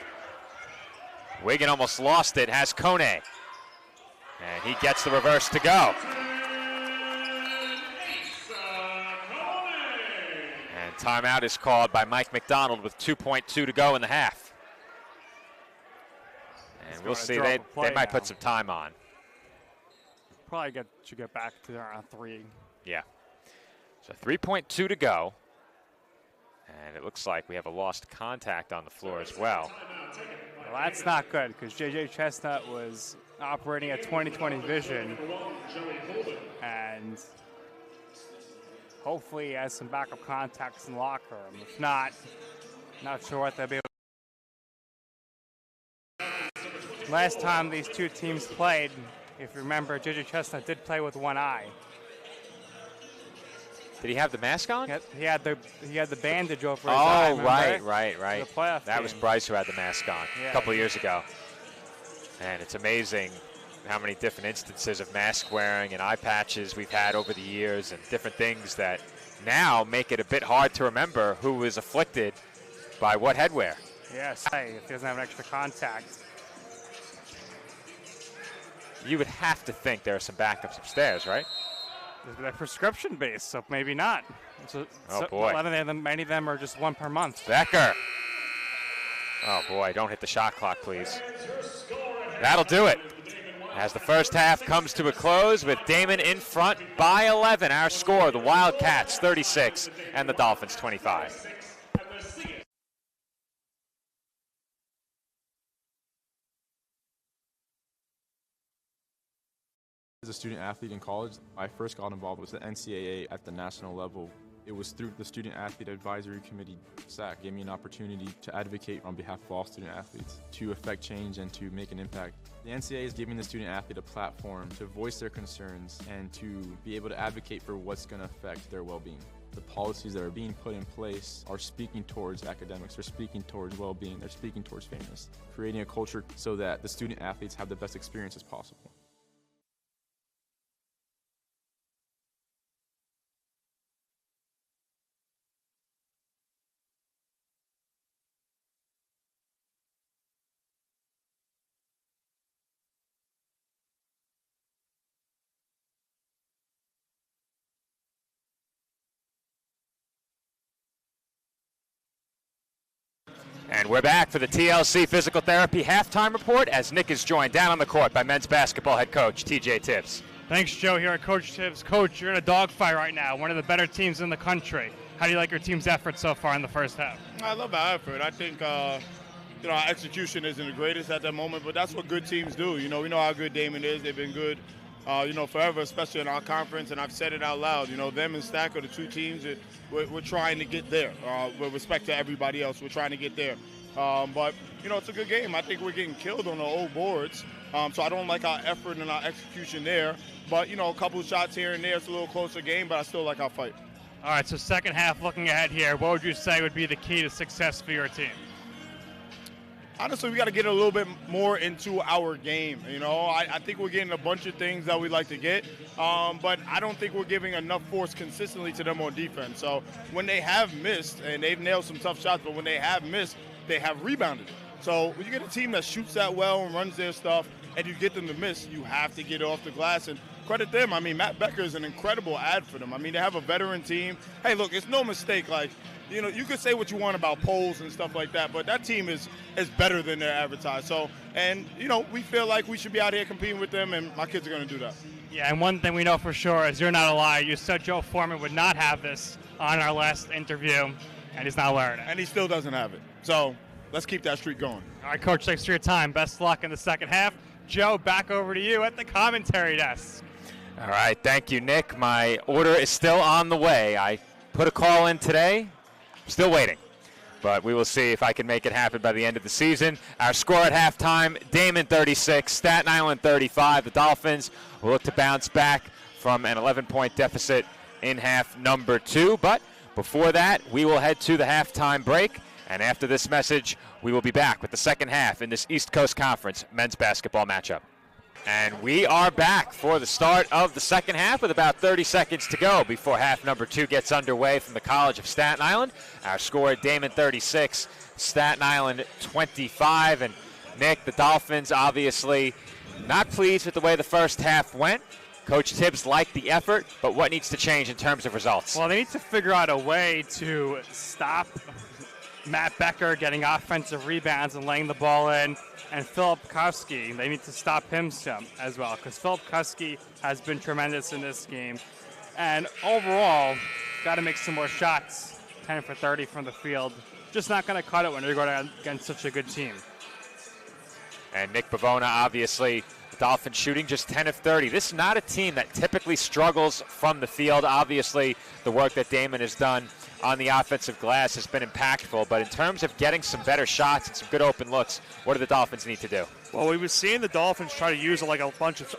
Wigan almost lost it, has Kone. And he gets the reverse to go. And timeout is called by Mike McDonald with 2.2 to go in the half. And we'll see, they might put some time on. Probably should get back to around 3. Yeah. So 3.2 to go. And it looks like we have a lost contact on the floor as well. Well, that's not good because J.J. Chestnut was operating at 20/20 vision. And hopefully he has some backup contacts in the locker room. If not sure what they'll be able to. Last time these two teams played, if you remember, J.J. Chestnut did play with one eye. Did he have the mask on? He had the bandage over his eye. Oh, right. The playoff that game. was Bryce who had the mask on a couple of years ago. And it's amazing how many different instances of mask wearing and eye patches we've had over the years and different things that now make it a bit hard to remember who was afflicted by what headwear. Yes, if he doesn't have an extra contact. You would have to think there are some backups upstairs, right? They're prescription based, so maybe not. Boy. Many of them are just 1 per month. Becker. Oh boy, don't hit the shot clock, please. That'll do it. As the first half comes to a close with Daemen in front by 11. Our score, the Wildcats 36 and the Dolphins 25. As a student athlete in college, I first got involved with the NCAA at the national level. It was through the Student Athlete Advisory Committee, SAC, gave me an opportunity to advocate on behalf of all student athletes, to affect change and to make an impact. The NCAA is giving the student athlete a platform to voice their concerns and to be able to advocate for what's going to affect their well-being. The policies that are being put in place are speaking towards academics, they're speaking towards well-being, they're speaking towards fairness, creating a culture so that the student athletes have the best experiences possible. And we're back for the TLC Physical Therapy Halftime Report as Nick is joined down on the court by men's basketball head coach TJ Tibbs. Thanks, Joe, here at Coach Tibbs. Coach, you're in a dogfight right now, one of the better teams in the country. How do you like your team's effort so far in the first half? I love our effort. I think our execution isn't the greatest at that moment, but that's what good teams do. We know how good Daemen is. They've been good, forever, especially in our conference, and I've said it out loud. Them and Stack are the two teams that we're trying to get there. With respect to everybody else, we're trying to get there. But it's a good game. I think we're getting killed on the old boards, so I don't like our effort and our execution there. But, a couple of shots here and there, it's a little closer game, but I still like our fight. All right, so second half, looking ahead here, what would you say would be the key to success for your team? Honestly, we got to get a little bit more into our game. I think we're getting a bunch of things that we'd like to get, but I don't think we're giving enough force consistently to them on defense. So when they have missed, and they've nailed some tough shots, but when they have missed, they have rebounded. So when you get a team that shoots that well and runs their stuff, and you get them to miss, you have to get it off the glass. And credit them. Matt Becker is an incredible ad for them. They have a veteran team. Hey, look, it's no mistake. You could say what you want about polls and stuff like that, but that team is better than they're advertised. So, we feel like we should be out here competing with them, and my kids are going to do that. Yeah, and one thing we know for sure is you're not a liar. You said Joe Foreman would not have this on our last interview, and he's not wearing it. And he still doesn't have it. So let's keep that streak going. All right, Coach, thanks for your time. Best of luck in the second half. Joe, back over to you at the commentary desk. All right, thank you, Nick. My order is still on the way. I put a call in today, still waiting. But we will see if I can make it happen by the end of the season. Our score at halftime, Daemen 36, Staten Island 35. The Dolphins will look to bounce back from an 11-point deficit in half number 2. But before that, we will head to the halftime break. And after this message, we will be back with the second half in this East Coast Conference men's basketball matchup. And we are back for the start of the second half with about 30 seconds to go before half number 2 gets underway from the College of Staten Island. Our score at Daemen 36, Staten Island 25. And Nick, the Dolphins obviously not pleased with the way the first half went. Coach Tibbs liked the effort, but what needs to change in terms of results? Well, they need to figure out a way to stop Matt Becker getting offensive rebounds and laying the ball in, and Philip Kuski. They need to stop him some as well, because Philip Kuski has been tremendous in this game. And overall, got to make some more shots. 10 for 30 from the field. Just not going to cut it when you're going against such a good team. And Nick Bavona, obviously, the Dolphins shooting just 10 of 30. This is not a team that typically struggles from the field. Obviously, the work that Daemen has done on the offensive glass has been impactful, but in terms of getting some better shots and some good open looks, what do the Dolphins need to do? Well, we were seeing the Dolphins try to use like a bunch of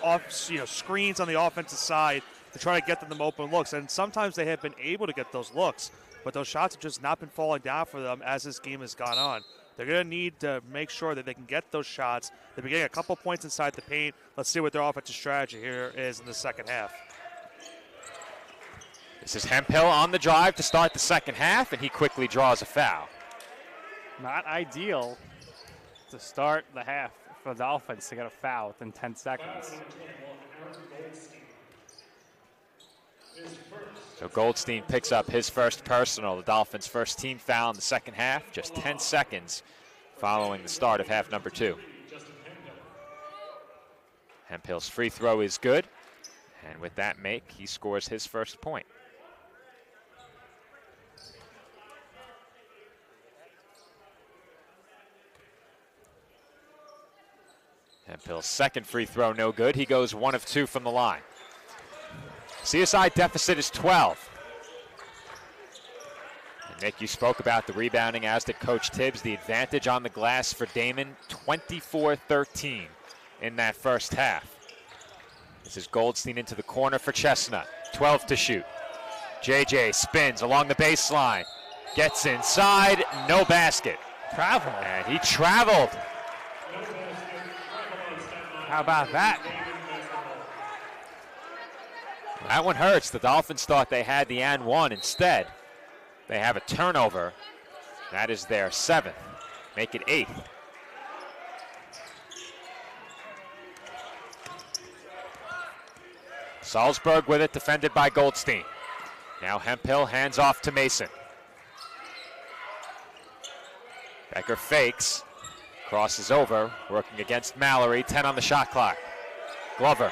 screens on the offensive side to try to get them open looks, and sometimes they have been able to get those looks, but those shots have just not been falling down for them as this game has gone on. They're going to need to make sure that they can get those shots. They've been getting a couple points inside the paint. Let's see what their offensive strategy here is in the second half. This is Hemphill on the drive to start the second half, and he quickly draws a foul. Not ideal to start the half for the Dolphins to get a foul within 10 seconds. So Goldstein picks up his first personal, the Dolphins' first team foul in the second half, just 10 seconds following the start of half number 2. Hemphill's free throw is good, and with that make, he scores his first point. Hemphill's second free throw no good. He goes 1 of 2 from the line. CSI deficit is 12. And Nick, you spoke about the rebounding, as did Coach Tibbs. The advantage on the glass for Daemen, 24-13 in that first half. This is Goldstein into the corner for Chestnut. 12 to shoot. JJ spins along the baseline. Gets inside, no basket. Travel. And he traveled. How about that? That one hurts. The Dolphins thought they had the and one. Instead, they have a turnover. That is their 7th. Make it 8th. Salzburg with it, defended by Goldstein. Now Hemphill hands off to Mason. Becker fakes, crosses over, working against Mallory, 10 on the shot clock. Glover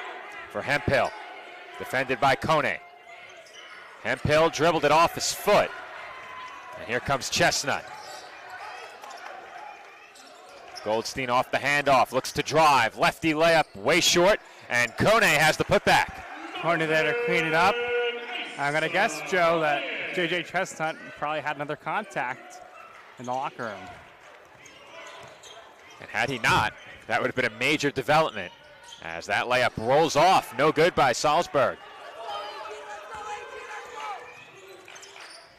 for Hemphill, defended by Kone. Hemphill dribbled it off his foot. And here comes Chestnut. Goldstein off the handoff, looks to drive, lefty layup, way short, and Kone has the putback. Kone there to clean it up. I'm going to guess, Joe, that J.J. Chestnut probably had another contact in the locker room. And had he not, that would have been a major development, as that layup rolls off. No good by Salzburg.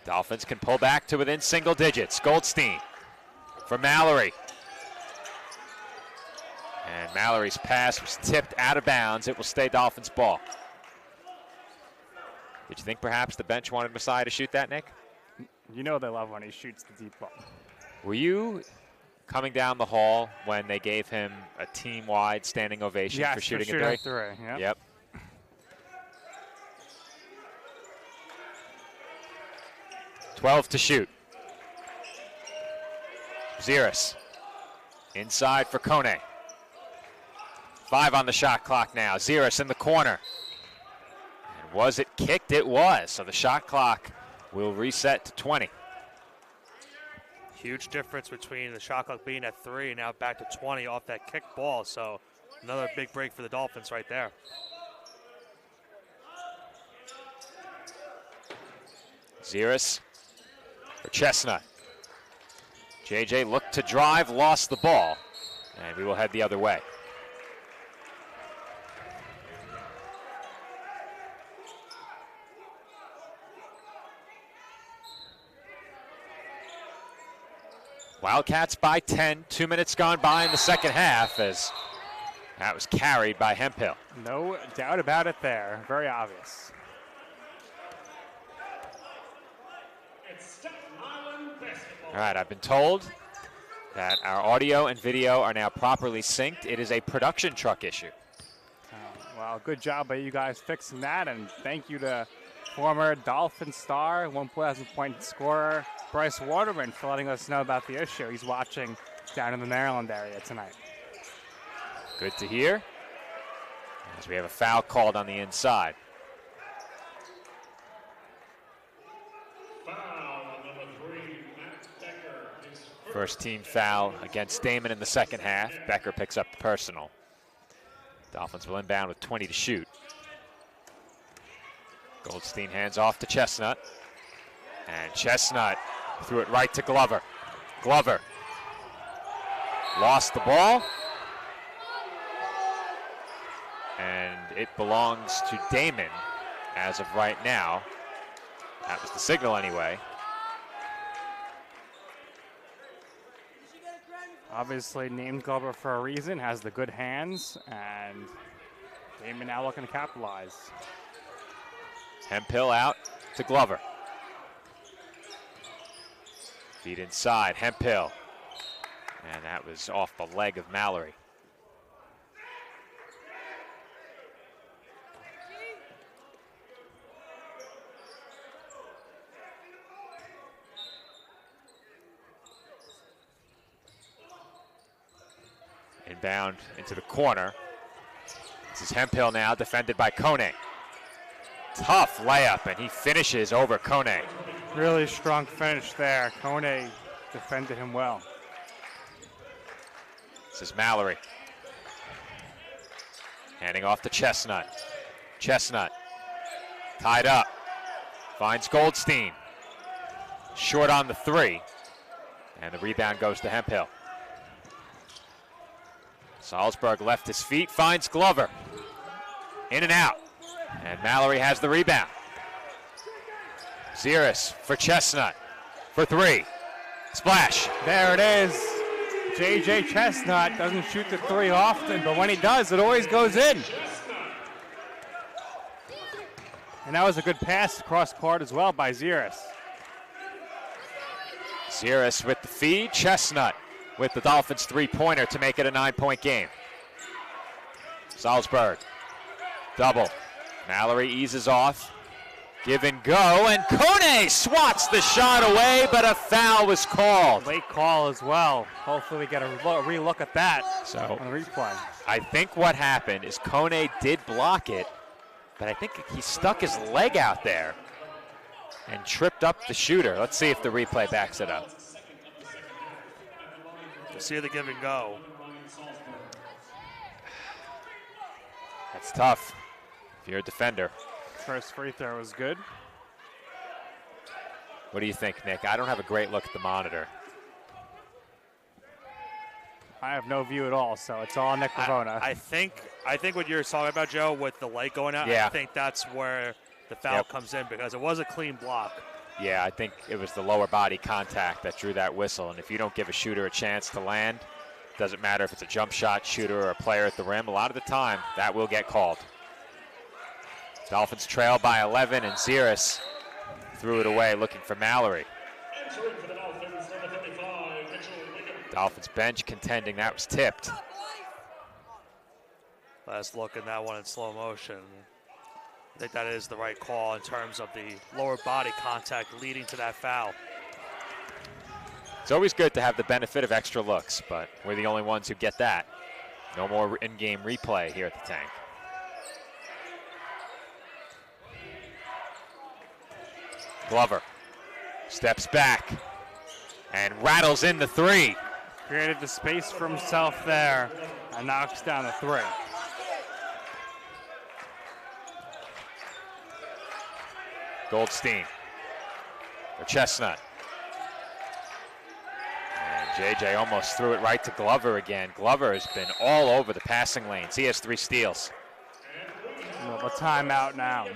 Dolphins can pull back to within single digits. Goldstein for Mallory. And Mallory's pass was tipped out of bounds. It will stay Dolphins ball. Did you think perhaps the bench wanted Messiah to shoot that, Nick? You know they love when he shoots the deep ball. Were you coming down the hall when they gave him a team-wide standing ovation for shooting a three? Yep. 12 to shoot. Ziris inside for Kone. 5 on the shot clock now. Ziris in the corner. And was it kicked? It was. So the shot clock will reset to 20. Huge difference between the shot clock being at 3 and now back to 20 off that kick ball. So Another big break for the Dolphins right there. Ziris for Chestnut. JJ looked to drive, lost the ball, and we will head the other way. Wildcats by 10, 2 minutes gone by in the second half as that was carried by Hemphill. No doubt about it there, very obvious. All right, I've been told that our audio and video are now properly synced. It is a production truck issue. Well, good job by you guys fixing that, and thank you to former Dolphin star, 1,000-point scorer, Bryce Waterman, for letting us know about the issue. He's watching down in the Maryland area tonight. Good to hear, as we have a foul called on the inside. First team foul against Daemen in the second half. Becker picks up the personal. Dolphins will inbound with 20 to shoot. Goldstein hands off to Chestnut. And Chestnut threw it right to Glover. Glover lost the ball. And it belongs to Daemen as of right now. That was the signal anyway. Obviously named Glover for a reason, has the good hands, and Daemen now looking to capitalize. Hemphill out to Glover. Feed inside, Hemphill. And that was off the leg of Mallory. Inbound into the corner. This is Hemphill now, defended by Kone. Tough layup, and he finishes over Kone. Really strong finish there. Kone defended him well. This is Mallory. Handing off to Chestnut. Chestnut tied up. Finds Goldstein. Short on the three. And the rebound goes to Hemphill. Salzberg left his feet, finds Glover. In and out. And Mallory has the rebound. Ziris for Chestnut for three. Splash. There it is. JJ Chestnut doesn't shoot the three often, but when he does, it always goes in. And that was a good pass across court as well by Ziris. Ziris with the feed. Chestnut with the Dolphins three-pointer to make it a 9-point game. Salzberg, double. Mallory eases off. Give and go, and Kone swats the shot away, but a foul was called. Late call as well. Hopefully we get a relook at that on the replay. I think what happened is Kone did block it, but I think he stuck his leg out there and tripped up the shooter. Let's see if the replay backs it up. See the give and go. That's tough if you're a defender. First free throw was good. What do you think, Nick? I don't have a great look at the monitor. I have no view at all, so it's all Nick Ravona. I think what you're talking about, Joe, with the light going out, yeah. I think that's where the foul comes in because it was a clean block. Yeah, I think it was the lower body contact that drew that whistle. And if you don't give a shooter a chance to land, doesn't matter if it's a jump shot shooter or a player at the rim, a lot of the time that will get called. Dolphins trail by 11, and Ziris threw it away looking for Mallory. Dolphins bench contending that was tipped. Last look at that one in slow motion. I think that is the right call in terms of the lower body contact leading to that foul. It's always good to have the benefit of extra looks, but we're the only ones who get that. No more in-game replay here at the Tank. Glover steps back and rattles in the three. Created the space for himself there. and knocks down the 3. Goldstein for Chestnut. And JJ almost threw it right to Glover again. Glover has been all over the passing lanes. He has 3 steals. A timeout now.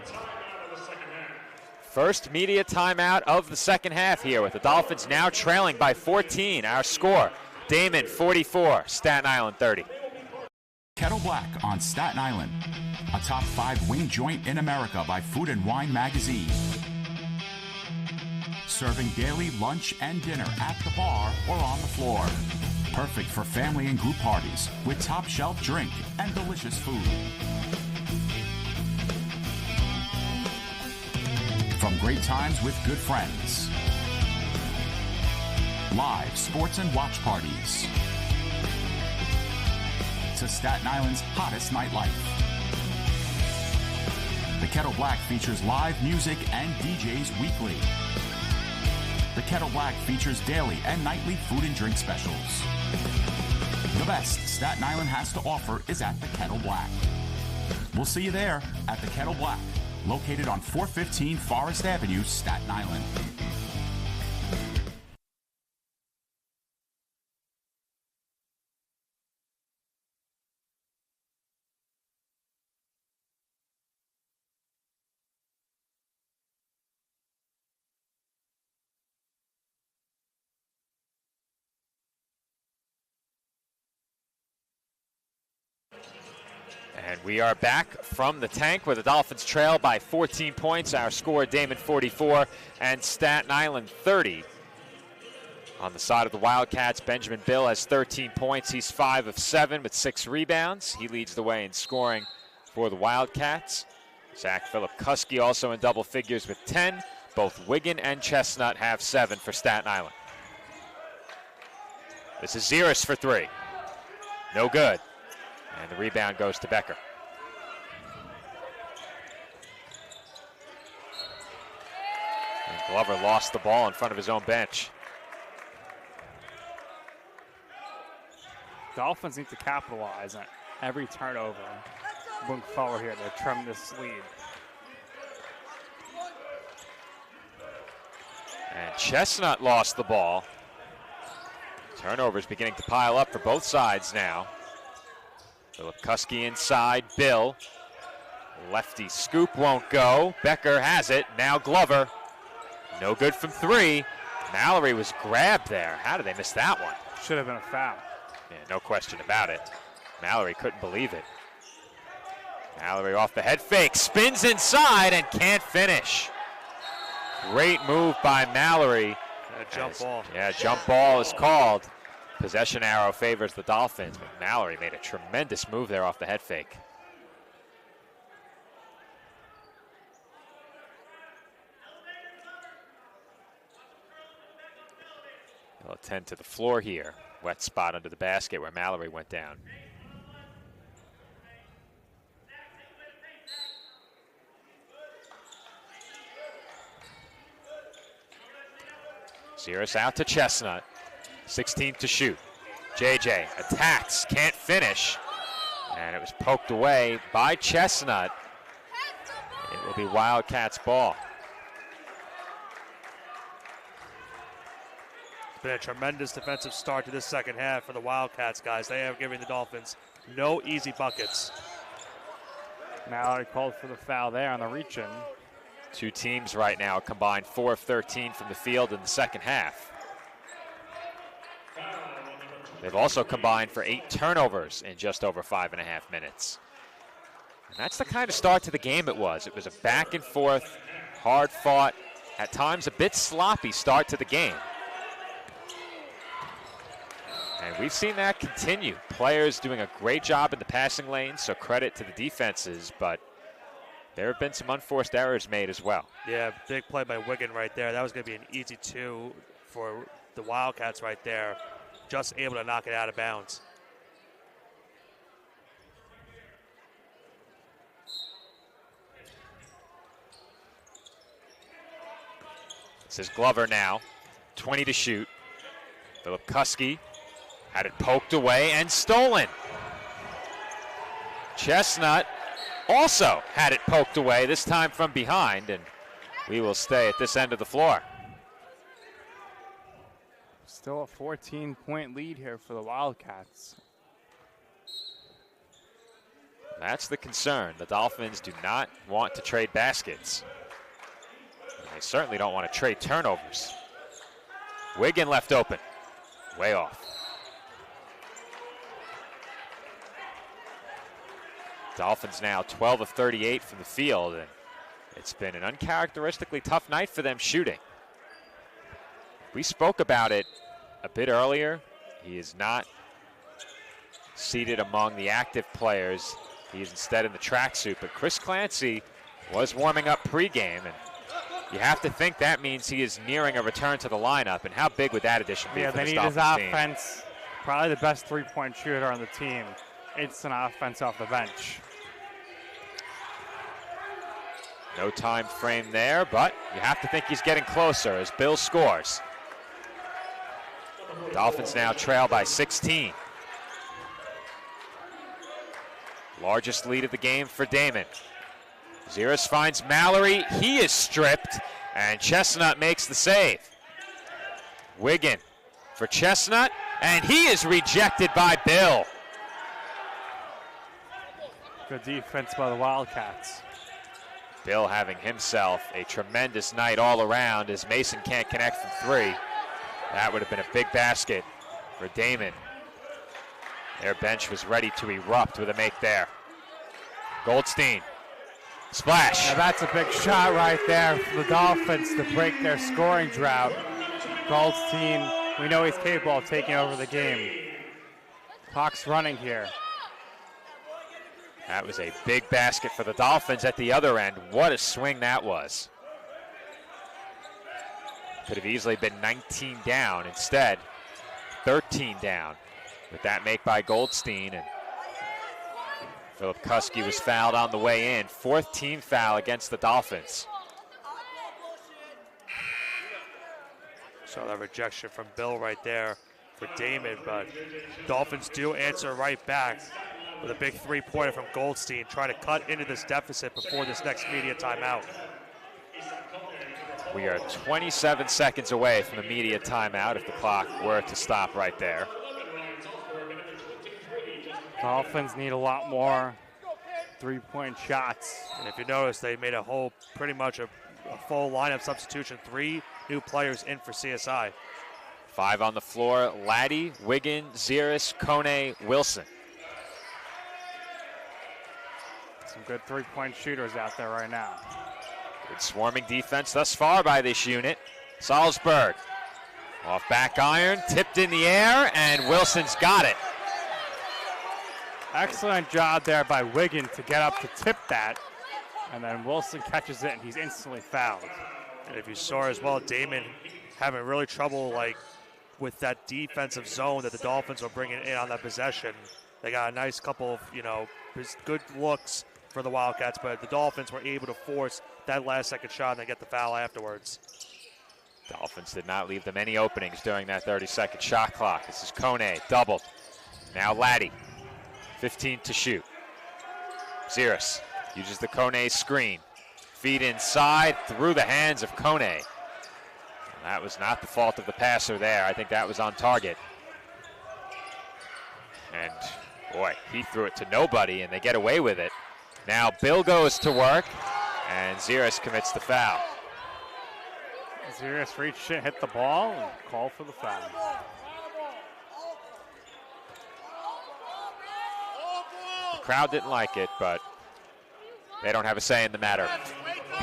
First media timeout of the second half here, with the Dolphins now trailing by 14. Our score, Daemen 44, Staten Island 30. Kettle Black on Staten Island, a top 5 wing joint in America by Food and Wine magazine. Serving daily lunch and dinner at the bar or on the floor. Perfect for family and group parties with top shelf drink and delicious food. From great times with good friends. Live sports and watch parties. To Staten Island's hottest nightlife. The Kettle Black features live music and DJs weekly. The Kettle Black features daily and nightly food and drink specials. The best Staten Island has to offer is at the Kettle Black. We'll see you there at the Kettle Black, located on 415 Forest Avenue, Staten Island. And we are back from the tank where the Dolphins trail by 14 points. Our score, Daemen 44 and Staten Island 30. On the side of the Wildcats, Benjamin Bill has 13 points. He's 5 of 7 with 6 rebounds. He leads the way in scoring for the Wildcats. Zach Philip-Kuski also in double figures with 10. Both Wigan and Chestnut have 7 for Staten Island. This is Ziris for 3. No good. And the rebound goes to Becker. And Glover lost the ball in front of his own bench. Dolphins need to capitalize on every turnover. Moving forward here, they're tremendous lead. And Chestnut lost the ball. Turnovers beginning to pile up for both sides now. Philip-Kuski inside, Bill. Lefty scoop won't go. Becker has it, now Glover. No good from 3. Mallory was grabbed there. How did they miss that one? Should have been a foul. Yeah, no question about it. Mallory couldn't believe it. Mallory off the head fake, spins inside and can't finish. Great move by Mallory. Jump ball. Yeah, jump ball is called. Possession arrow favors the Dolphins, but Mallory made a tremendous move there off the head fake. They'll attend to the floor here. Wet spot under the basket where Mallory went down. Ziris out to Chestnut. 16th to shoot. JJ attacks, can't finish. And it was poked away by Chestnut. It will be Wildcats ball. It's been a tremendous defensive start to this second half for the Wildcats, guys. They have given the Dolphins no easy buckets. Mallory called for the foul there on the reach-in. Two teams right now combined 4 of 13 from the field in the second half. They've also combined for 8 turnovers in just over 5.5 minutes. And that's the kind of start to the game it was. It was a back and forth, hard fought, at times a bit sloppy start to the game. And we've seen that continue. Players doing a great job in the passing lane, so credit to the defenses, but there have been some unforced errors made as well. Yeah, big play by Wigan right there. That was going to be an easy 2 for the Wildcats right there. Just able to knock it out of bounds. This is Glover now, 20 to shoot. Philip-Kuski had it poked away and stolen. Chestnut also had it poked away, this time from behind, and we will stay at this end of the floor. Still a 14-point lead here for the Wildcats. That's the concern. The Dolphins do not want to trade baskets. And they certainly don't want to trade turnovers. Wiggin left open. Way off. Dolphins now 12 of 38 from the field, and it's been an uncharacteristically tough night for them shooting. We spoke about it a bit earlier. He is not seated among the active players. He's instead in the tracksuit, but Chris Clancy was warming up pregame, and you have to think that means he is nearing a return to the lineup, and how big would that addition be for they this need his Dolphins team? offense. Probably the best three-point shooter on the team. Instant offense off the bench. No time frame there, but you have to think he's getting closer as Bill scores. Dolphins now trail by 16. Largest lead of the game for Daemen. Ziris finds Mallory. He is stripped, and Chestnut makes the save. Wiggin for Chestnut, and he is rejected by Bill. Good defense by the Wildcats. Bill having himself a tremendous night all around as Mason can't connect from three. That would have been a big basket for Daemen. Their bench was ready to erupt with a make there. Goldstein, splash. Now that's a big shot right there for the Dolphins to break their scoring drought. Goldstein, we know he's capable of taking over the game. Clock's running here. That was a big basket for the Dolphins at the other end. What a swing that was. Could have easily been 19 down. Instead, 13 down with that make by Goldstein. And Philip Kuski was fouled on the way in. Fourth team foul against the Dolphins. So that rejection from Bill right there for Daemen, but Dolphins do answer right back with a big three-pointer from Goldstein, trying to cut into this deficit before this next media timeout. We are 27 seconds away from the media timeout if the clock were to stop right there. Dolphins need a lot more three-point shots. And if you notice, they made pretty much a full lineup substitution. 3 new players in for CSI. 5 on the floor: Laddie, Wiggin, Ziris, Kone, Wilson. Some good three-point shooters out there right now. Good swarming defense thus far by this unit. Salzburg off back iron, tipped in the air, and Wilson's got it. Excellent job there by Wiggin to get up to tip that. And then Wilson catches it, and he's instantly fouled. And if you saw as well, Daemen having really trouble with that defensive zone that the Dolphins were bringing in on that possession. They got a nice couple of, good looks for the Wildcats, but the Dolphins were able to force that last-second shot and they get the foul afterwards. Dolphins did not leave them any openings during that 30-second shot clock. This is Kone, doubled. Now Laddie, 15 to shoot. Ziris uses the Kone screen. Feed inside, through the hands of Kone. That was not the fault of the passer there. I think that was on target. And boy, he threw it to nobody, and they get away with it. Now Bill goes to work, and Ziris commits the foul. Ziris reached in, hit the ball, and called for the foul. The crowd didn't like it, but they don't have a say in the matter.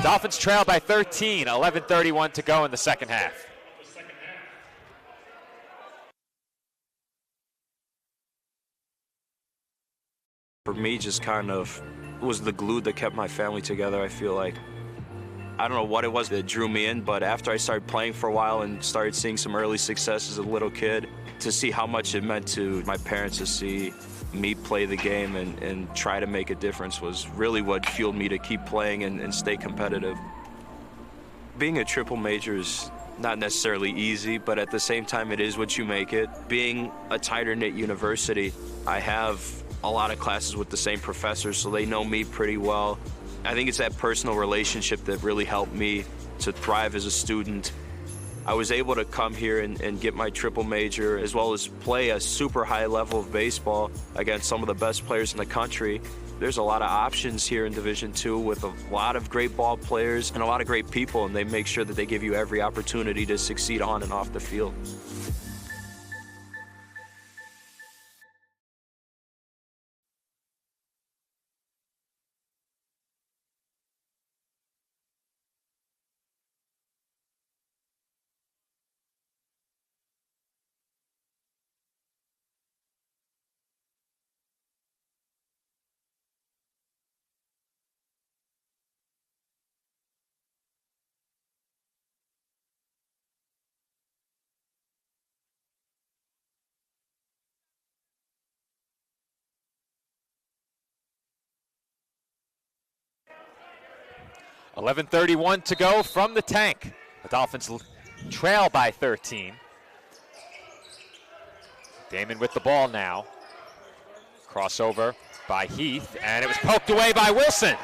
Dolphins trail by 13, 11:31 to go in the second half. For me, just kind of was the glue that kept my family together, I feel like. I don't know what it was that drew me in, but after I started playing for a while and started seeing some early success as a little kid, to see how much it meant to my parents to see me play the game and try to make a difference was really what fueled me to keep playing and stay competitive. Being a triple major is not necessarily easy, but at the same time it is what you make it. Being a tighter-knit university, I have a lot of classes with the same professors, so they know me pretty well. I think it's that personal relationship that really helped me to thrive as a student. I was able to come here and get my triple major, as well as play a super high level of baseball against some of the best players in the country. There's a lot of options here in Division II with a lot of great ball players and a lot of great people, and they make sure that they give you every opportunity to succeed on and off the field. .11:31 to go from the tank. The Dolphins trail by 13. Daemen with the ball now. Crossover by Heath, and it was poked away by Wilson.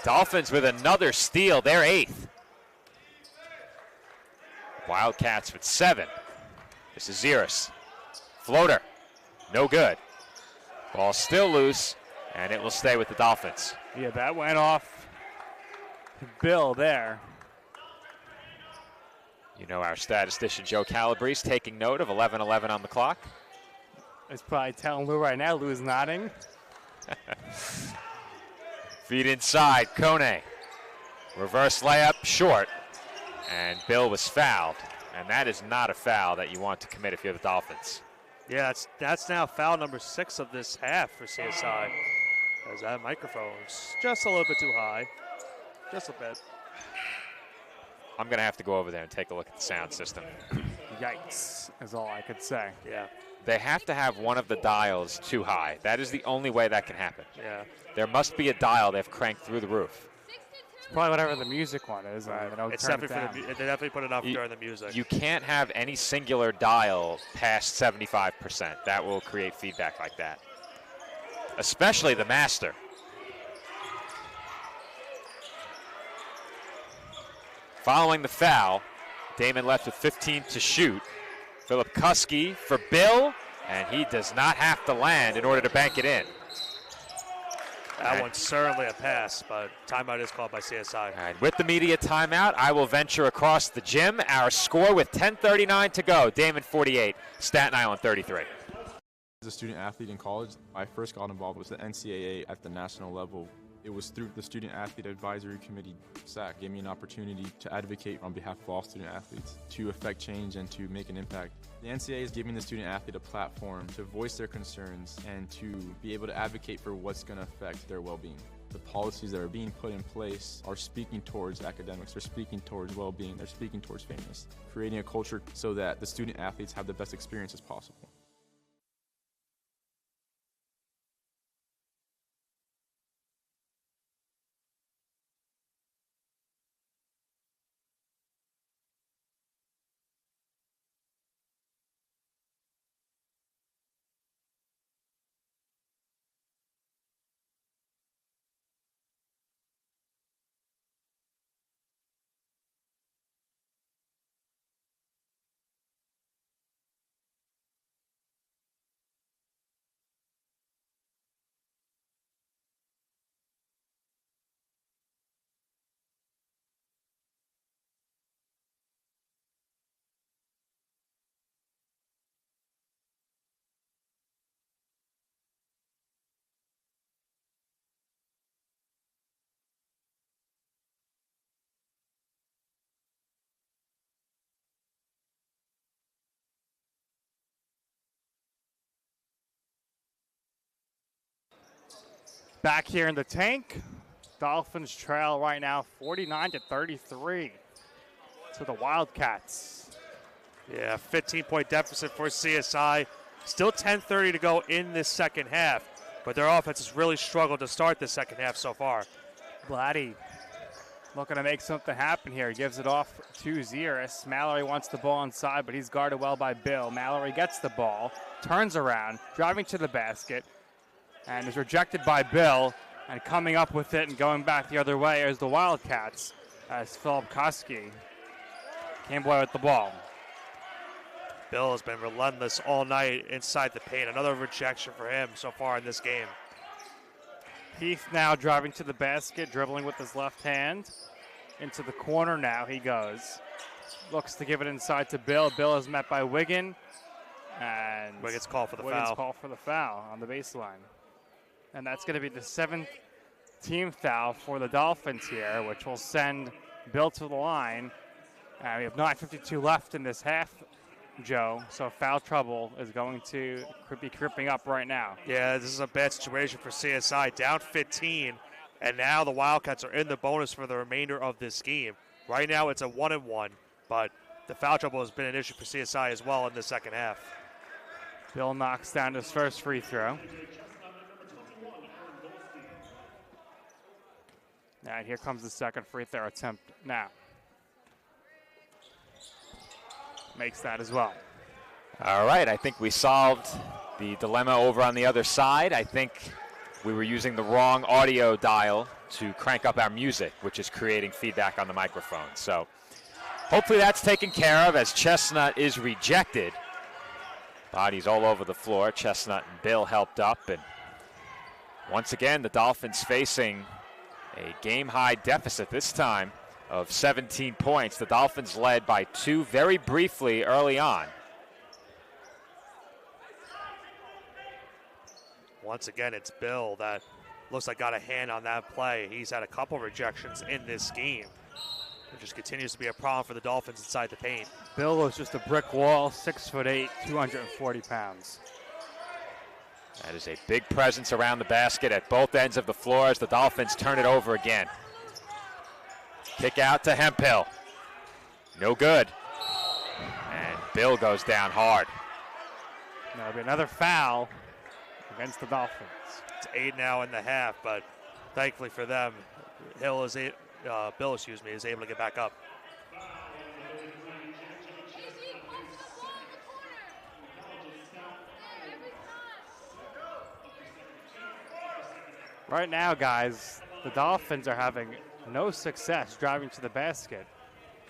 Dolphins with another steal, their 8th. Wildcats with 7. This is Zeris. Floater, no good. Ball still loose, and it will stay with the Dolphins. Yeah, that went off Bill there. You know our statistician Joe Calabrese taking note of 11:11 on the clock. It's probably telling Lou right now. Lou's nodding. Feed inside, Kone. Reverse layup, short. And Bill was fouled. And that is not a foul that you want to commit if you're the Dolphins. Yeah, that's now foul number 6 of this half for CSI. As that microphone's just a little bit too high. Just a bit. I'm going to have to go over there and take a look at the sound system. Yikes, is all I could say. Yeah. They have to have one of the dials too high. That is the only way that can happen. Yeah. There must be a dial they've cranked through the roof. It's probably whatever the music one is. It's definitely they definitely put it up during the music. You can't have any singular dial past 75%. That will create feedback like that. Especially the master. Following the foul, Daemen left with 15 to shoot. Philip Kuski for Bill, and he does not have to land in order to bank it in. That one's certainly a pass, but timeout is called by CSI. And with the media timeout, I will venture across the gym. Our score with 10:39 to go. Daemen 48, Staten Island 33. As a student athlete in college, I first got involved with the NCAA at the national level. It was through the Student Athlete Advisory Committee, SAC, gave me an opportunity to advocate on behalf of all student athletes, to affect change and to make an impact. The NCAA is giving the student athlete a platform to voice their concerns and to be able to advocate for what's going to affect their well-being. The policies that are being put in place are speaking towards academics, they're speaking towards well-being, they're speaking towards fairness, creating a culture so that the student athletes have the best experiences possible. Back here in the tank, Dolphins trail right now 49-33 to the Wildcats. Yeah, 15-point deficit for CSI. Still 10:30 to go in this second half, but their offense has really struggled to start the second half so far. Vladdy looking to make something happen here. He gives it off to Ziris. Mallory wants the ball inside, but he's guarded well by Bill. Mallory gets the ball, turns around, driving to the basket, and is rejected by Bill. And coming up with it and going back the other way is the Wildcats, as Philip Koski came away with the ball. Bill has been relentless all night inside the paint. Another rejection for him so far in this game. Heath now driving to the basket, dribbling with his left hand. Into the corner now he goes. Looks to give it inside to Bill. Bill is met by Wiggin. And Wiggins called for the Wiggins foul. called for the foul on the baseline. And that's going to be the 7th team foul for the Dolphins here, which will send Bill to the line. We have 9:52 left in this half, Joe, so foul trouble is going to be creeping up right now. Yeah, this is a bad situation for CSI. Down 15, and now the Wildcats are in the bonus for the remainder of this game. Right now it's a 1-1, but the foul trouble has been an issue for CSI as well in the second half. Bill knocks down his first free throw. And here comes the second free throw attempt now. Makes that as well. All right, I think we solved the dilemma over on the other side. I think we were using the wrong audio dial to crank up our music, which is creating feedback on the microphone. So hopefully that's taken care of as Chestnut is rejected. Bodies all over the floor. Chestnut and Bill helped up. And once again, the Dolphins facing a game-high deficit this time of 17 points. The Dolphins led by 2 very briefly early on. Once again, it's Bill that looks like got a hand on that play. He's had a couple rejections in this game. It just continues to be a problem for the Dolphins inside the paint. Bill was just a brick wall, 6'8", 240 pounds. That is a big presence around the basket at both ends of the floor as the Dolphins turn it over again. Kick out to Hemphill. No good. And Bill goes down hard. That'll be another foul against the Dolphins. It's 8 now in the half, but thankfully for them, Bill is able to get back up. Right now, guys, the Dolphins are having no success driving to the basket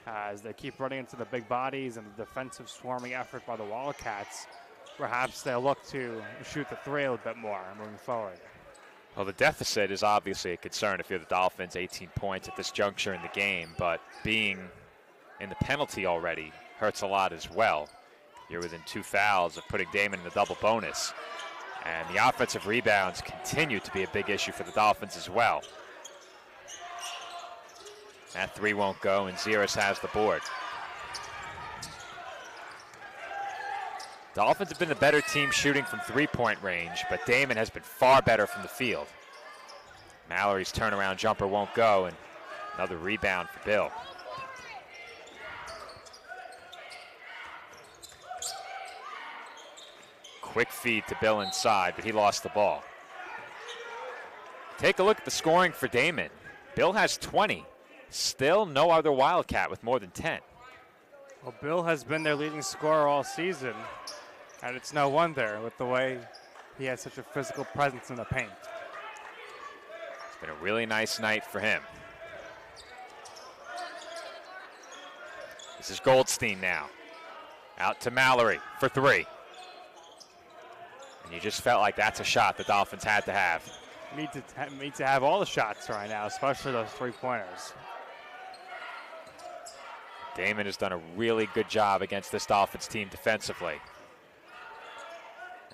as they keep running into the big bodies and the defensive swarming effort by the Wildcats. Perhaps they'll look to shoot the three a little bit more moving forward. Well, the deficit is obviously a concern if you're the Dolphins, 18 points at this juncture in the game, but being in the penalty already hurts a lot as well. You're within 2 fouls of putting Daemen in the double bonus. And the offensive rebounds continue to be a big issue for the Dolphins as well. That 3 won't go, and Ziris has the board. Dolphins have been the better team shooting from 3-point range, but Daemen has been far better from the field. Mallory's turnaround jumper won't go, and another rebound for Bill. Quick feed to Bill inside, but he lost the ball. Take a look at the scoring for Daemen. Bill has 20. Still no other Wildcat with more than 10. Well, Bill has been their leading scorer all season, and it's no wonder with the way he has such a physical presence in the paint. It's been a really nice night for him. This is Goldstein now. Out to Mallory for 3. And you just felt like that's a shot the Dolphins had to have. Need to have all the shots right now, especially those 3-pointers. Daemen has done a really good job against this Dolphins team defensively.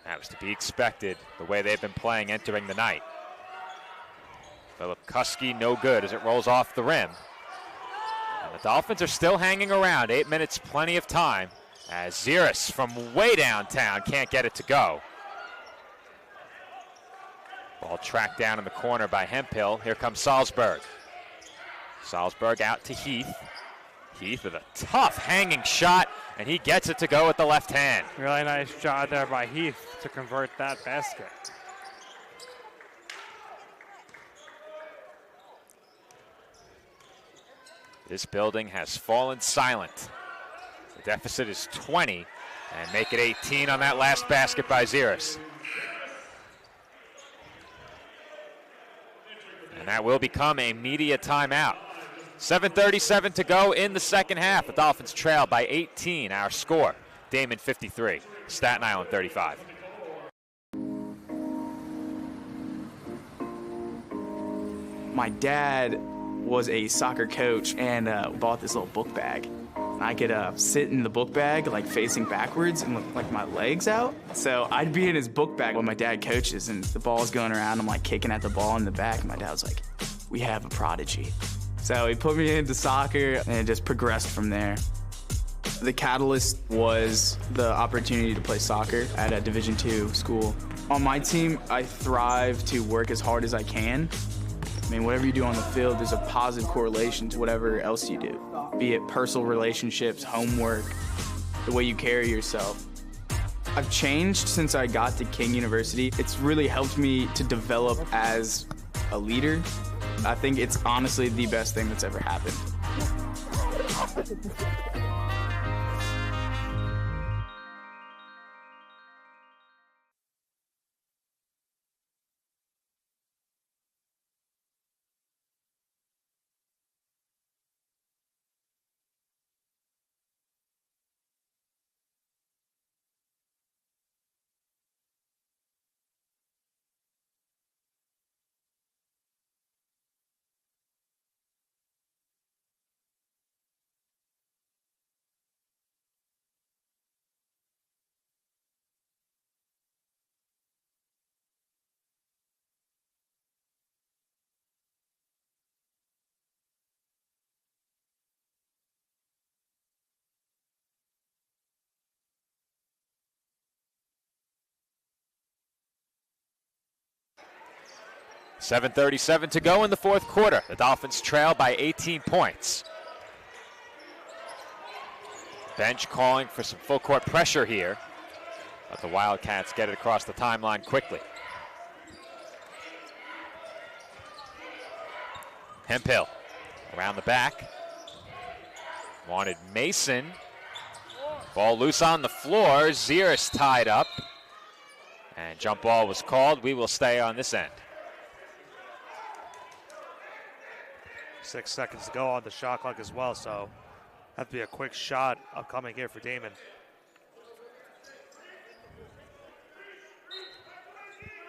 That was to be expected, the way they've been playing entering the night. Philip Kuski no good as it rolls off the rim. And the Dolphins are still hanging around. 8 minutes, plenty of time, as Ziris from way downtown can't get it to go. Ball tracked down in the corner by Hemphill. Here comes Salzberg. Salzberg out to Heath. Heath with a tough hanging shot, and he gets it to go with the left hand. Really nice job there by Heath to convert that basket. This building has fallen silent. The deficit is 20, and make it 18 on that last basket by Ziris. And that will become a media timeout. 7:37 to go in the second half. The Dolphins trail by 18. Our score, Daemen 53, Staten Island 35. My dad was a soccer coach and bought this little book bag. I could sit in the book bag like facing backwards and with like my legs out. So I'd be in his book bag when my dad coaches and the ball's going around. I'm like kicking at the ball in the back. And my dad was like, "We have a prodigy." So he put me into soccer and it just progressed from there. The catalyst was the opportunity to play soccer at a Division II school. On my team, I thrive to work as hard as I can. I mean, whatever you do on the field, there's a positive correlation to whatever else you do, be it personal relationships, homework, the way you carry yourself. I've changed since I got to King University. It's really helped me to develop as a leader. I think it's honestly the best thing that's ever happened. 7:37 to go in the fourth quarter. The Dolphins trail by 18 points. Bench calling for some full court pressure here, but the Wildcats get it across the timeline quickly. Hemphill around the back. Wanted Mason. Ball loose on the floor. Ziris tied up. And jump ball was called. We will stay on this end. 6 seconds to go on the shot clock as well, so have to be a quick shot upcoming here for Daemen.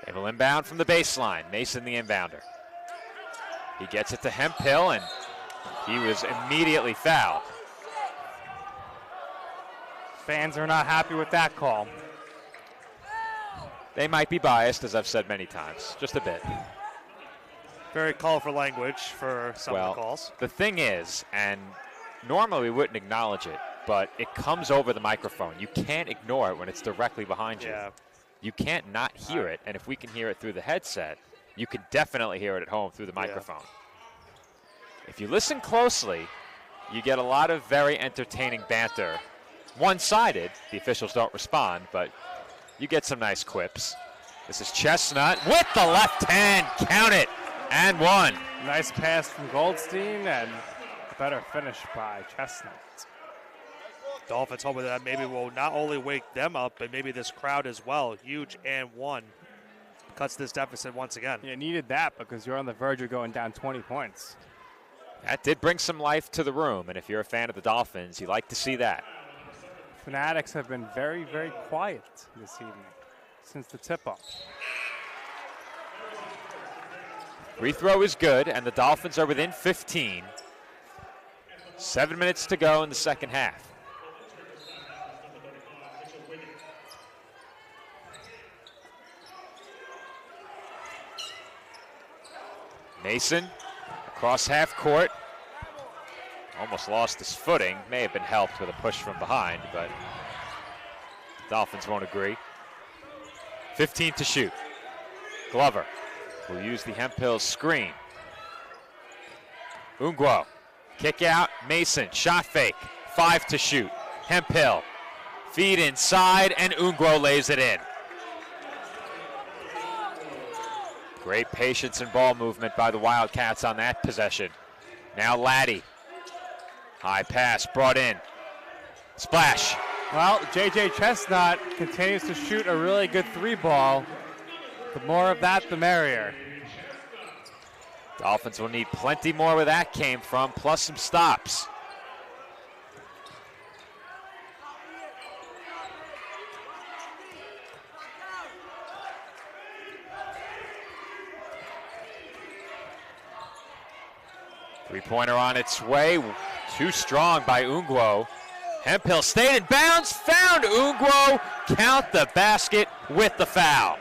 They will inbound from the baseline. Mason the inbounder. He gets it to Hemphill, and he was immediately fouled. Fans are not happy with that call. They might be biased, as I've said many times, just a bit. Very colorful language for some of the calls. The thing is, and normally we wouldn't acknowledge it, but it comes over the microphone. You can't ignore it when it's directly behind you. Yeah. You can't not hear it, and if we can hear it through the headset, you can definitely hear it at home through the microphone. If you listen closely, you get a lot of very entertaining banter. One-sided, the officials don't respond, but you get some nice quips. This is Chestnut with the left hand, count it, and one. Nice pass from Goldstein, and a better finish by Chestnut. Dolphins hoping that maybe will not only wake them up, but maybe this crowd as well. Huge and one. Cuts this deficit once again. You needed that because you're on the verge of going down 20 points. That did bring some life to the room, and if you're a fan of the Dolphins, you like to see that. Fanatics have been very, very quiet this evening since the tip-off. Free throw is good, and the Dolphins are within 15. 7 minutes to go in the second half. Mason across half court. Almost lost his footing. May have been helped with a push from behind, but the Dolphins won't agree. 15 to shoot. Glover will use the Hemphill screen. Ungwo, kick out, Mason, shot fake, 5 to shoot. Hemphill, feed inside, and Ungwo lays it in. Great patience and ball movement by the Wildcats on that possession. Now Laddie High pass brought in. Splash. Well, J.J. Chestnut continues to shoot a really good 3-ball. The more of that, the merrier. Dolphins will need plenty more where that came from, plus some stops. Three-pointer on its way. Too strong by Ungwo. Hemphill stayed in bounds, found Ungwo. Count the basket with the foul.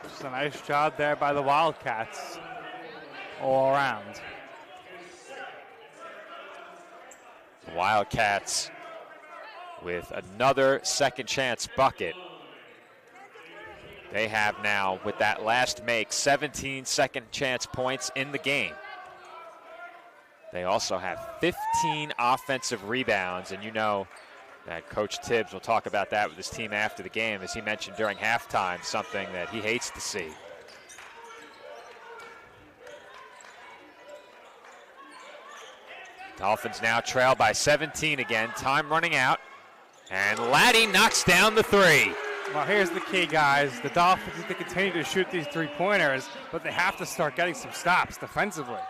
Just a nice job there by the Wildcats all around. Wildcats with another second chance bucket. They have now, with that last make, 17 second chance points in the game. They also have 15 offensive rebounds, and you know that Coach Tibbs will talk about that with his team after the game, as he mentioned during halftime, something that he hates to see. Dolphins now trail by 17 again, time running out, and Laddie knocks down the three. Well, here's the key, guys. The Dolphins need to continue to shoot these three-pointers, but they have to start getting some stops defensively.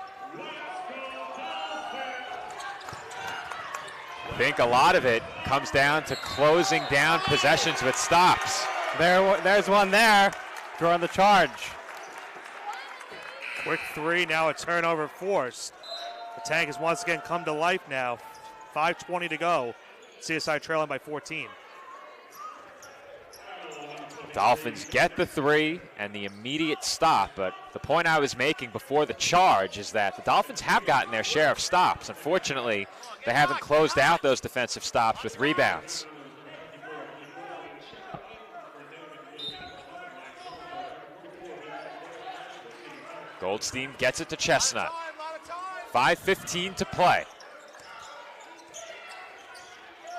I think a lot of it comes down to closing down possessions with stops. There's one there, drawing the charge. Quick three, now a turnover forced. The Tank has once again come to life now. 5:20 to go. CSI trailing by 14. Dolphins get the three and the immediate stop, but the point I was making before the charge is that the Dolphins have gotten their share of stops. Unfortunately, they haven't closed out those defensive stops with rebounds. Goldstein gets it to Chestnut. 5:15 to play.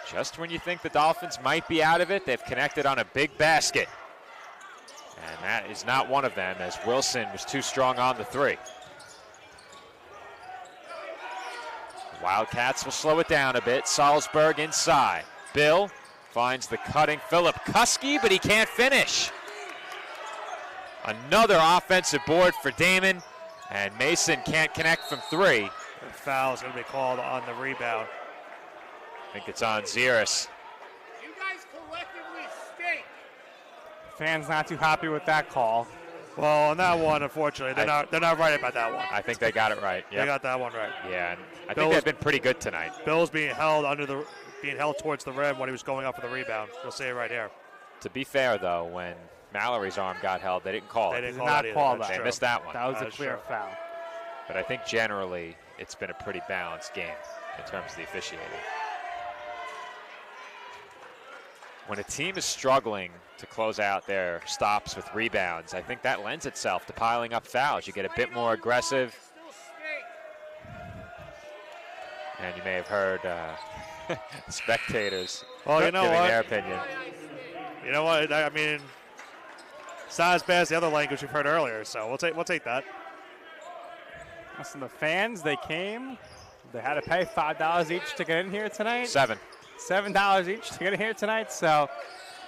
Just when you think the Dolphins might be out of it, they've connected on a big basket. And that is not one of them, as Wilson was too strong on the three. Wildcats will slow it down a bit. Salzburg inside. Bill finds the cutting Philip Kuski, but he can't finish. Another offensive board for Daemen, and Mason can't connect from three. The foul is going to be called on the rebound. I think it's on Ziris. You guys collectively stink. Fans not too happy with that call. Well, on that one, unfortunately, they're not right about that one. I think they got it right. Yep. They got that one right. Yeah, and I think they've been pretty good tonight. Bill's being held towards the rim when he was going up for the rebound. You'll see it right here. To be fair, though, when Mallory's arm got held, they didn't call it. They did not call that. They missed that one. That was a clear foul. But I think generally it's been a pretty balanced game in terms of the officiating. When a team is struggling to close out their stops with rebounds, I think that lends itself to piling up fouls. You get a bit more aggressive. And you may have heard spectators Well, you know giving what? their opinion. You know what? I mean, it's not as bad as the other language we've heard earlier, so we'll take that. Listen, the fans, they came. They had to pay $5 each to get in here tonight. $7 each to get in here tonight. So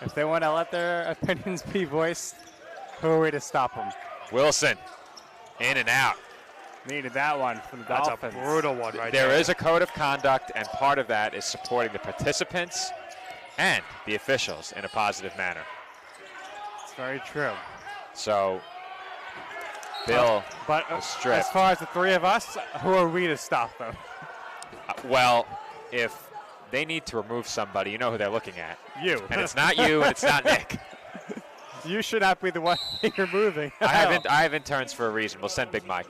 if they want to let their opinions be voiced, who are we to stop them? Wilson, in and out. Needed that one from the Dolphins. That's a brutal one right there. There is a code of conduct, and part of that is supporting the participants and the officials in a positive manner. It's very true. So Bill but was stripped. As far as the three of us, who are we to stop them? Well, if they need to remove somebody, you know who they're looking at. You. And it's not you, and it's not Nick. You should not be the one you're moving. I have interns for a reason. We'll send Big Mike.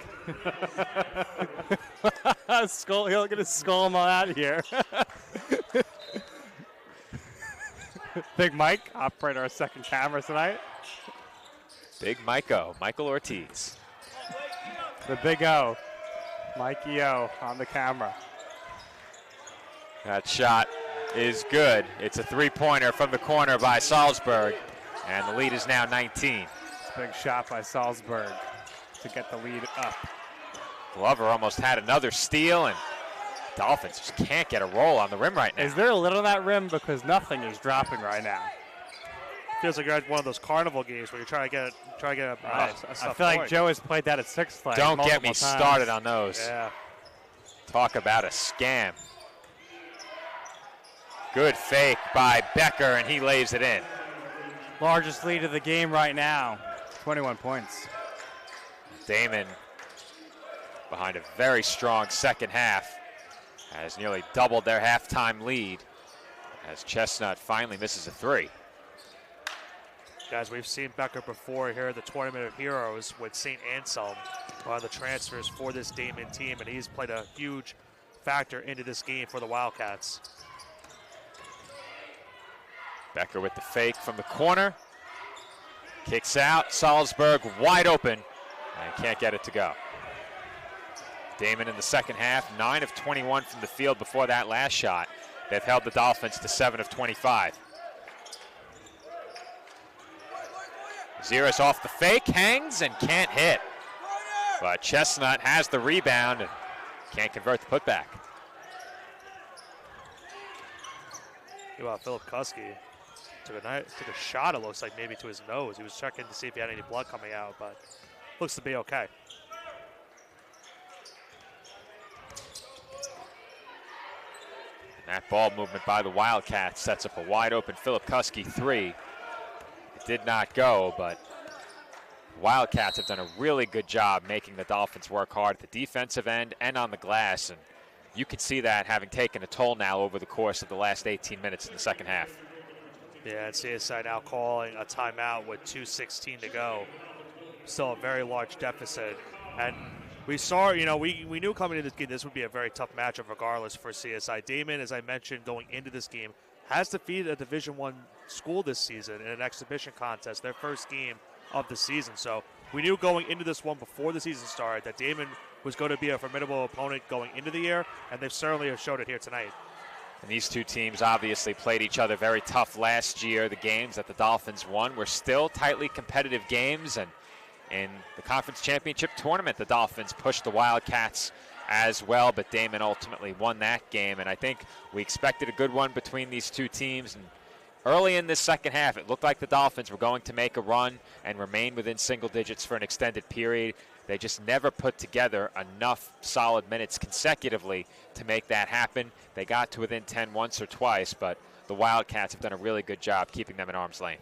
He'll get his skull him all out of here. Big Mike, operator our second camera tonight. Big Michael Ortiz. The Big O, Mikey O on the camera. That shot is good. It's a three-pointer from the corner by Salzburg, and the lead is now 19. Big shot by Salzburg to get the lead up. Glover almost had another steal, and Dolphins just can't get a roll on the rim right now. Is there a lid on that rim? Because nothing is dropping right now. Feels like you're at one of those carnival games where you're trying to get a I feel like Joe has played that at Six Flags. Don't get me times. started on those. Yeah. Talk about a scam. Good fake by Becker, and he lays it in. Largest lead of the game right now, 21 points. Daemen behind a very strong second half has nearly doubled their halftime lead as Chestnut finally misses a three. Guys, we've seen Becker before here at the Tournament of Heroes with St. Anselm, one of the transfers for this Daemen team, and he's played a huge factor into this game for the Wildcats. Becker with the fake from the corner. Kicks out, Salzburg wide open, and can't get it to go. Daemen in the second half, 9 of 21 from the field before that last shot. They've held the Dolphins to 7 of 25. Zeros off the fake, hangs and can't hit. But Chestnut has the rebound and can't convert the putback. Philip Kuski took a shot, it looks like, maybe to his nose. He was checking to see if he had any blood coming out, but looks to be okay. And that ball movement by the Wildcats sets up a wide open Philip Kuski three. It did not go, but Wildcats have done a really good job making the Dolphins work hard at the defensive end and on the glass, and you can see that having taken a toll now over the course of the last 18 minutes in the second half. Yeah, and CSI now calling a timeout with 2:16 to go. Still a very large deficit. And we saw, we knew coming into this game this would be a very tough matchup regardless for CSI. Daemen, as I mentioned, going into this game, has defeated a Division I school this season in an exhibition contest, their first game of the season. So we knew going into this one before the season started that Daemen was going to be a formidable opponent going into the year, and they've certainly have showed it here tonight. And these two teams obviously played each other very tough last year. The games that the Dolphins won were still tightly competitive games, and in the conference championship tournament, the Dolphins pushed the Wildcats as well, but Daemen ultimately won that game, and I think we expected a good one between these two teams. And early in this second half, it looked like the Dolphins were going to make a run and remain within single digits for an extended period. They just never put together enough solid minutes consecutively to make that happen. They got to within 10 once or twice, but the Wildcats have done a really good job keeping them at arm's length.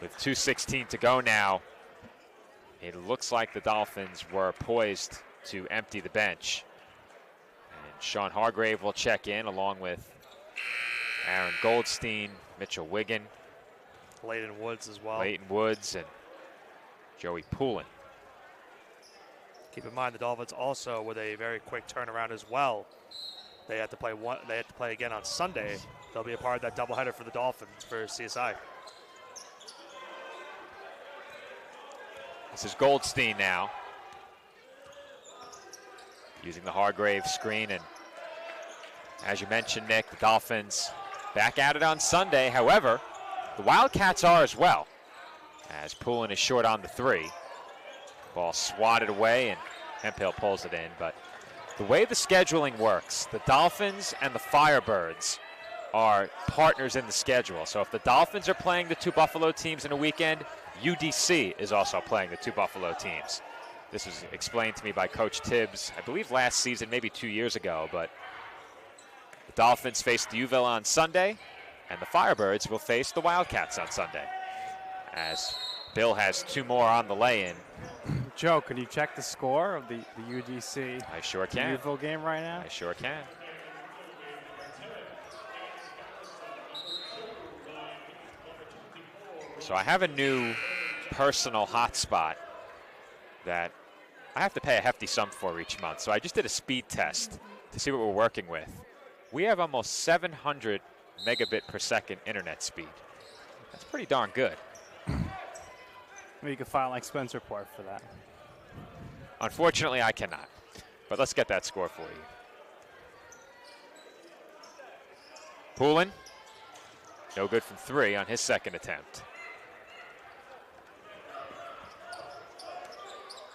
With 2:16 to go now, it looks like the Dolphins were poised to empty the bench. And Sean Hargrave will check in along with Aaron Goldstein, Mitchell Wiggin, Leighton Woods as well. Leighton Woods and Joey Poulin. Keep in mind the Dolphins also with a very quick turnaround as well. They had to play again on Sunday. They'll be a part of that doubleheader for the Dolphins for CSI. This is Goldstein now, using the Hargrave screen. And as you mentioned, Nick, the Dolphins back at it on Sunday. However, the Wildcats are as well, as Poulin is short on the three. Ball swatted away, and Hemphill pulls it in. But the way the scheduling works, the Dolphins and the Firebirds are partners in the schedule. So if the Dolphins are playing the two Buffalo teams in a weekend, UDC is also playing the two Buffalo teams. This was explained to me by Coach Tibbs, I believe last season, maybe 2 years ago. But the Dolphins face the Uville on Sunday, and the Firebirds will face the Wildcats on Sunday, as Bill has two more on the lay-in. Joe, can you check the score of the UDC I sure can. Uville game right now? I sure can. So I have a new personal hotspot that I have to pay a hefty sum for each month. So I just did a speed test to see what we're working with. We have almost 700 megabit per second internet speed. That's pretty darn good. Maybe you could file an expense report for that. Unfortunately, I cannot. But let's get that score for you. Poulin, no good from three on his second attempt.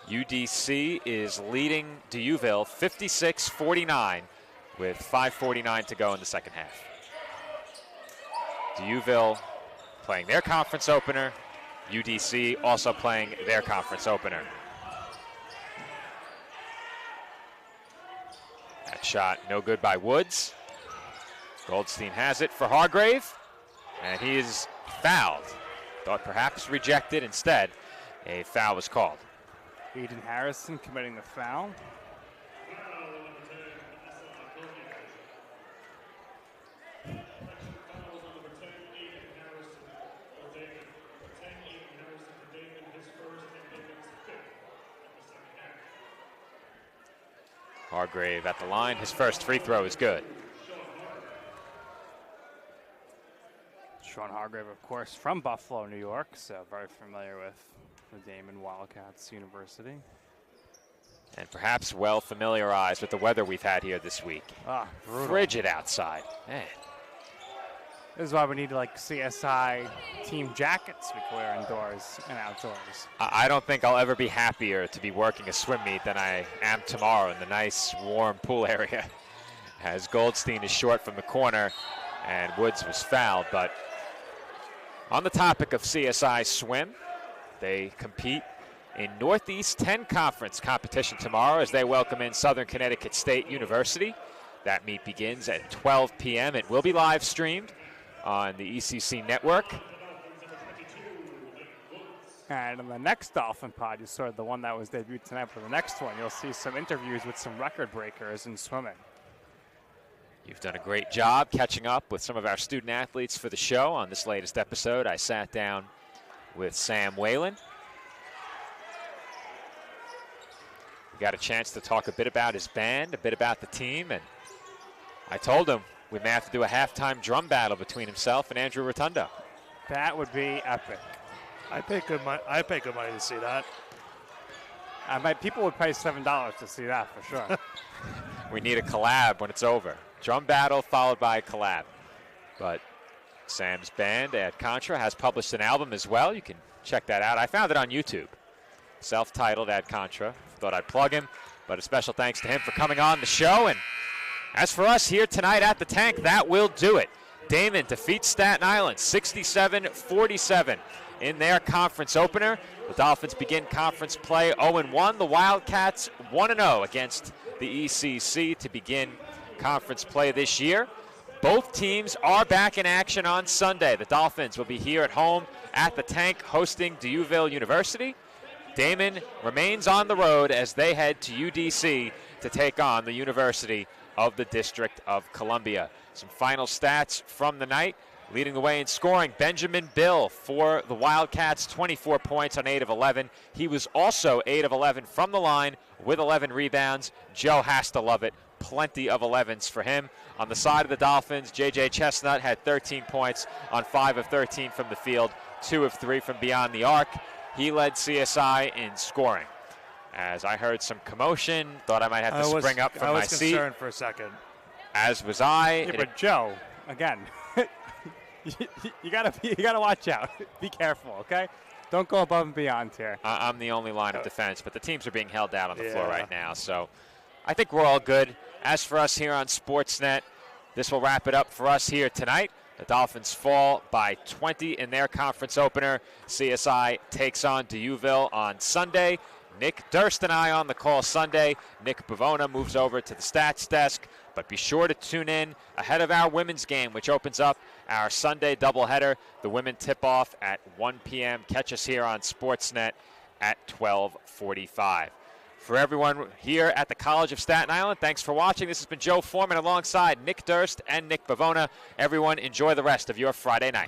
UDC is leading Deauville 56-49 with 5:49 to go in the second half. Deauville playing their conference opener. UDC also playing their conference opener. That shot no good by Woods. Goldstein has it for Hargrave, and he is fouled. Thought perhaps rejected. Instead, a foul was called. Eden Harrison committing the foul. Hargrave at the line. His first free throw is good. Sean Hargrave, of course, from Buffalo, New York, so very familiar with the Daemen Wildcats University. And perhaps well familiarized with the weather we've had here this week. Frigid outside. Man. This is why we need like CSI team jackets we can wear indoors and outdoors. I don't think I'll ever be happier to be working a swim meet than I am tomorrow in the nice warm pool area. As Goldstein is short from the corner and Woods was fouled. But on the topic of CSI swim, they compete in Northeast 10 Conference competition tomorrow as they welcome in Southern Connecticut State University. That meet begins at 12 p.m. It will be live streamed on the ECC network. And in the next Dolphin pod, you saw the one that was debuted tonight. For the next one, you'll see some interviews with some record breakers in swimming. You've done a great job catching up with some of our student athletes for the show. On this latest episode, I sat down with Sam Whalen. We got a chance to talk a bit about his band, a bit about the team, and I told him we may have to do a halftime drum battle between himself and Andrew Rotundo. That would be epic. I pay good money to see that. People would pay $7 to see that for sure. We need a collab when it's over. Drum battle followed by a collab. But Sam's band, Ad Contra, has published an album as well. You can check that out. I found it on YouTube. Self-titled Ad Contra. Thought I'd plug him, but a special thanks to him for coming on the show. And as for us here tonight at the Tank, that will do it. Daemen defeats Staten Island 67-47 in their conference opener. The Dolphins begin conference play 0-1. The Wildcats 1-0 against the ECC to begin conference play this year. Both teams are back in action on Sunday. The Dolphins will be here at home at the Tank hosting Deauville University. Daemen remains on the road as they head to UDC to take on the University of the District of Columbia. Some final stats from the night. Leading the way in scoring, Benjamin Bill for the Wildcats, 24 points on 8 of 11. He was also 8 of 11 from the line with 11 rebounds. Joe has to love it. Plenty of 11s for him. On the side of the Dolphins, J.J. Chestnut had 13 points on 5 of 13 from the field, 2 of 3 from beyond the arc. He led CSI in scoring. As I heard some commotion, thought I might have to spring up from my seat. I was concerned for a second. As was I. Yeah, but Joe, again, you gotta watch out. Be careful, okay? Don't go above and beyond here. I'm the only line of defense, but the teams are being held out on the floor right now, so I think we're all good. As for us here on Sportsnet, this will wrap it up for us here tonight. The Dolphins fall by 20 in their conference opener. CSI takes on Deauville on Sunday. Nick Durst and I on the call Sunday. Nick Bavona moves over to the stats desk. But be sure to tune in ahead of our women's game, which opens up our Sunday doubleheader. The women tip off at 1 p.m. Catch us here on Sportsnet at 12:45. For everyone here at the College of Staten Island, thanks for watching. This has been Joe Foreman alongside Nick Durst and Nick Bavona. Everyone, enjoy the rest of your Friday night.